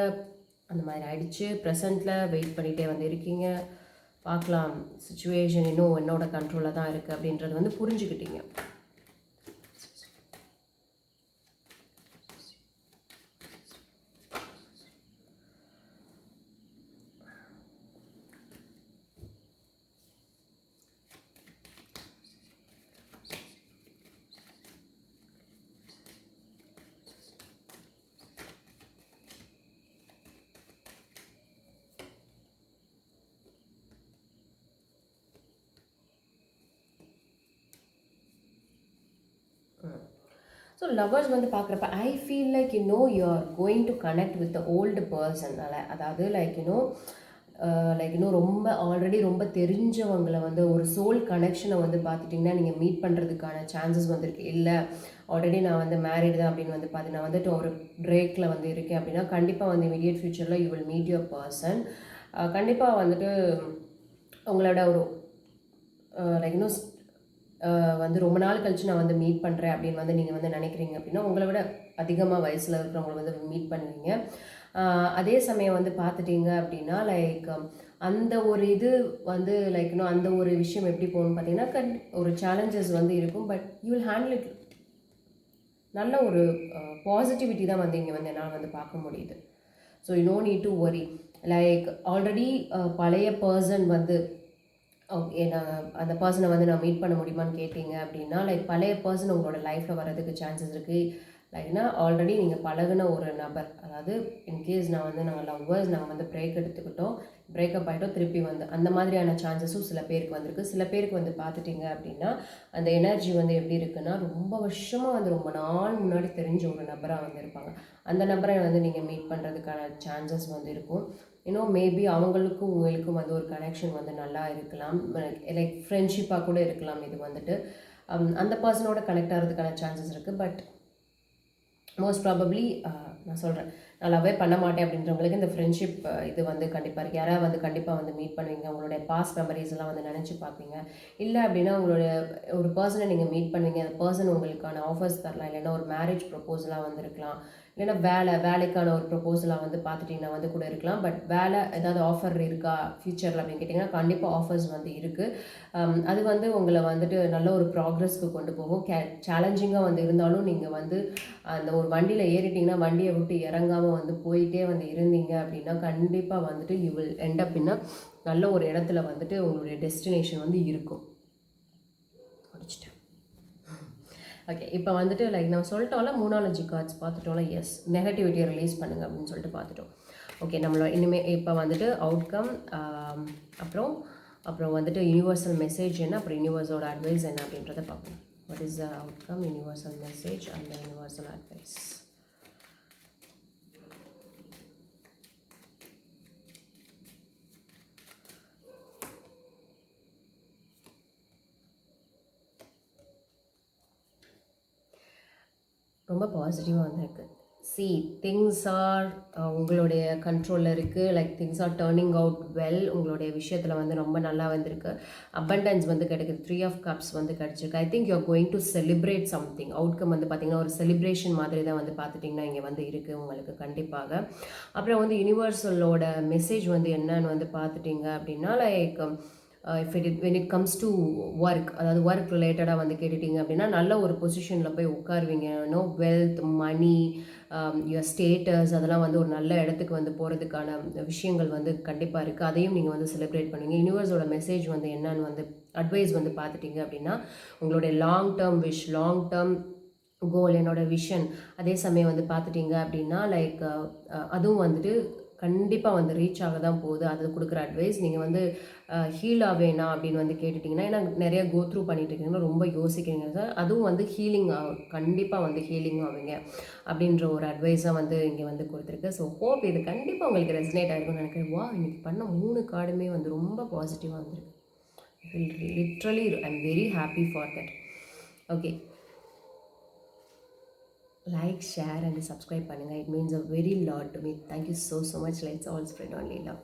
அந்த மாதிரி ஆயிடுச்சு. ப்ரெசண்ட்டில் வெயிட் பண்ணிகிட்டே வந்து இருக்கீங்க. பார்க்கலாம், சுச்சுவேஷன் இன்னும் என்னோட கண்ட்ரோலில் தான் இருக்குது அப்படின்றது வந்து புரிஞ்சுக்கிட்டீங்க. ஸோ லவர்ஸ் வந்து பார்க்குறப்ப ஐ feel like you are going to connect with the old person. அதாவது லைக் ரொம்ப ஆல்ரெடி ரொம்ப தெரிஞ்சவங்களை வந்து ஒரு சோல் கனெக்ஷனை வந்து பார்த்துட்டிங்கன்னா நீங்கள் மீட் பண்ணுறதுக்கான சான்சஸ் வந்துருக்கு. இல்லை ஆல்ரெடி நான் வந்து மேரிட் தான் அப்படின்னு வந்து பார்த்து நான் வந்துட்டு ஒரு பிரேக்கில் வந்து இருக்கேன் அப்படின்னா கண்டிப்பாக வந்து இமீடியட் ஃபியூச்சரில் you will meet your person. கண்டிப்பாக வந்துட்டு உங்களோட ஒரு லைக் வந்து ரொம்ப நாள் கழிச்சு நான் வந்து மீட் பண்ணுறேன் அப்படின்னு வந்து நீங்கள் வந்து நினைக்கிறீங்க அப்படின்னா உங்களை விட அதிகமாக வயசில் இருக்கிறவங்களை வந்து மீட் பண்ணுவீங்க. அதே சமயம் வந்து பார்த்துட்டிங்க அப்படின்னா லைக் அந்த ஒரு இது வந்து லைக் அந்த ஒரு விஷயம் எப்படி போகணும்னு பார்த்தீங்கன்னா ஒரு சேலஞ்சஸ் வந்து இருக்கும். But you will handle it. நல்ல ஒரு பாசிட்டிவிட்டி தான் வந்து இங்கே வந்து என்னால் வந்து பார்க்க முடியுது. So you no need to worry. Like already பழைய பர்சன் வந்து ஓகே நான் அந்த பர்சனை வந்து நான் மீட் பண்ண முடியுமான்னு கேட்டிங்க அப்படின்னா லைக் பழைய பர்சன் உங்களோட லைஃப்பில் வர்றதுக்கு சான்சஸ் இருக்குது. லைக்னா ஆல்ரெடி நீங்கள் பழகின ஒரு நபர், அதாவது இன்கேஸ் நாங்கள் லவ்வர்ஸ் நாங்கள் வந்து பிரேக்கப் ஆகிட்டோம் திருப்பி வந்து அந்த மாதிரியான சான்சஸும் சில பேருக்கு வந்திருக்கு. சில பேருக்கு வந்து பார்த்துட்டிங்க அப்படின்னா அந்த எனர்ஜி வந்து எப்படி இருக்குன்னா ரொம்ப வருஷமாக வந்து ரொம்ப நாள் முன்னாடி தெரிஞ்ச ஒரு நபராக வந்து இருப்பாங்க. அந்த நபரை வந்து நீங்கள் மீட் பண்ணுறதுக்கான சான்சஸ் வந்து இருக்கும். மேபி அவங்களுக்கும் உங்களுக்கும் வந்து ஒரு கனெக்ஷன் வந்து நல்லா இருக்கலாம். லைக் ஃப்ரெண்ட்ஷிப்பாக கூட இருக்கலாம். இது வந்துட்டு அந்த பர்சனோட கனெக்ட் ஆகிறதுக்கான சான்சஸ் இருக்குது. பட் மோஸ்ட் ப்ராபப்ளி நான் சொல்கிறேன், நான் லவ்வே பண்ண மாட்டேன் அப்படின்றவங்களுக்கு இந்த ஃப்ரெண்ட்ஷிப் இது வந்து கண்டிப்பாக இருக்குது. யாராவது வந்து கண்டிப்பாக வந்து மீட் பண்ணுவீங்க, உங்களுடைய பாஸ்ட் மெமரிஸ் எல்லாம் வந்து நினச்சி பார்ப்பீங்க. இல்லை அப்படின்னா உங்களுடைய ஒரு பர்சனை நீங்கள் மீட் பண்ணுவீங்க, அந்த பர்சன் உங்களுக்கான ஆஃபர்ஸ் தரலாம். இல்லைன்னா ஒரு மேரேஜ் ப்ரொப்போசலாக வந்து இருக்கலாம். இல்லைன்னா வேலைக்கான ஒரு ப்ரொப்போசலாக வந்து பார்த்துட்டிங்கன்னா வந்து கூட இருக்கலாம். பட் வேலை ஏதாவது ஆஃபர் இருக்கா ஃப்யூச்சரில் அப்படின்னு கேட்டிங்கன்னா கண்டிப்பாக ஆஃபர்ஸ் வந்து இருக்குது. அது வந்து உங்களை வந்துட்டு நல்ல ஒரு ப்ராக்ரஸ்க்கு கொண்டு போகும். சேலஞ்சிங்காக வந்து இருந்தாலும் நீங்கள் வந்து அந்த ஒரு வண்டியில் ஏறிட்டிங்கன்னா வண்டியை விட்டு இறங்காமல் வந்து போயிட்டே வந்து இருந்தீங்க அப்படின்னா கண்டிப்பாக வந்துட்டு யூ வில் எண்ட் அப் இன் நல்ல ஒரு இடத்துல வந்துட்டு உங்களுடைய டெஸ்டினேஷன் வந்து இருக்கும். முடிச்சிட்டேன். ஓகே, இப்போ வந்துட்டு லைக் நான் சொல்லிட்டோம்ல மூனாலஜி கார்ட்ஸ் பார்த்துட்டோம்ல. எஸ், நெகட்டிவிட்டியை ரிலீஸ் பண்ணுங்கள் அப்படின்னு சொல்லிட்டு பார்த்துட்டோம். ஓகே, நம்மளோட இனிமேல் இப்போ வந்துட்டு அவுட்கம், அப்புறம் வந்துட்டு யூனிவர்சல் மெசேஜ் என்ன, அப்புறம் யூனிவர்ஸோட அட்வைஸ் என்ன அப்படின்றத பார்ப்போம். What is the outcome, universal message and the universal advice. ரொம்ப பாசிட்டிவாக வந்திருக்கு. சி திங்ஸ் ஆர் உங்களுடைய கண்ட்ரோலில் இருக்குது. Like things are turning out well. உங்களுடைய விஷயத்தில் வந்து ரொம்ப நல்லா வந்திருக்கு. அபண்டன்ஸ் வந்து கிடைக்குது. 3 ஆஃப் கப்ஸ் வந்து கிடச்சிருக்கு. ஐ think you are going to celebrate something. Outcome வந்து பார்த்திங்கன்னா ஒரு செலிப்ரேஷன் மாதிரி தான் வந்து பார்த்துட்டிங்கன்னா இங்கே வந்து இருக்குது உங்களுக்கு கண்டிப்பாக. அப்புறம் வந்து யூனிவர்சலோட மெசேஜ் வந்து என்னன்னு வந்து பார்த்துட்டிங்க அப்படின்னா like if when it comes to work, அதாவது ஒர்க் ரிலேட்டடாக வந்து கேட்டுட்டிங்க அப்படின்னா நல்ல ஒரு பொசிஷனில் போய் உட்காருவீங்க. வெல்த், மணி, யுவர் ஸ்டேட்டஸ் அதெல்லாம் வந்து ஒரு நல்ல இடத்துக்கு வந்து போகிறதுக்கான விஷயங்கள் வந்து கண்டிப்பாக இருக்குது. அதையும் நீங்கள் வந்து செலிப்ரேட் பண்ணுவீங்க. யூனிவர்ஸோட மெசேஜ் வந்து என்னன்னு வந்து அட்வைஸ் வந்து பார்த்துட்டிங்க அப்படின்னா உங்களுடைய long term wish, long term goal, என்னோட விஷன், அதே சமயம் வந்து பார்த்துட்டிங்க அப்படின்னா லைக் அதுவும் வந்துட்டு கண்டிப்பாக வந்து ரீச் ஆக தான் போகுது. அது கொடுக்குற அட்வைஸ். நீங்கள் வந்து ஹீல் ஆவேனா அப்படின்னு வந்து கேட்டுட்டிங்கன்னா, ஏன்னா நிறைய கோ த்ரூ பண்ணிட்டு இருக்கீங்கன்னா ரொம்ப யோசிக்கிறீங்க சார். அதுவும் வந்து ஹீலிங் ஆகும், கண்டிப்பாக வந்து ஹீலிங் ஆவீங்க அப்படின்ற ஒரு அட்வைஸாக வந்து இங்கே வந்து கொடுத்துருக்கு. ஸோ ஹோப் இது கண்டிப்பாக உங்களுக்கு ரெசனேட் ஆகிருக்கும்னு நினைக்கிறேன். இன்னைக்கு பண்ண 3 கார்டுமே வந்து ரொம்ப பாசிட்டிவாக வந்திருக்கு. Literally I am very happy for that. Okay, like, share and subscribe பண்ணுங்கள். It means a very lot to me. Thank you so much. Let's all spread only love.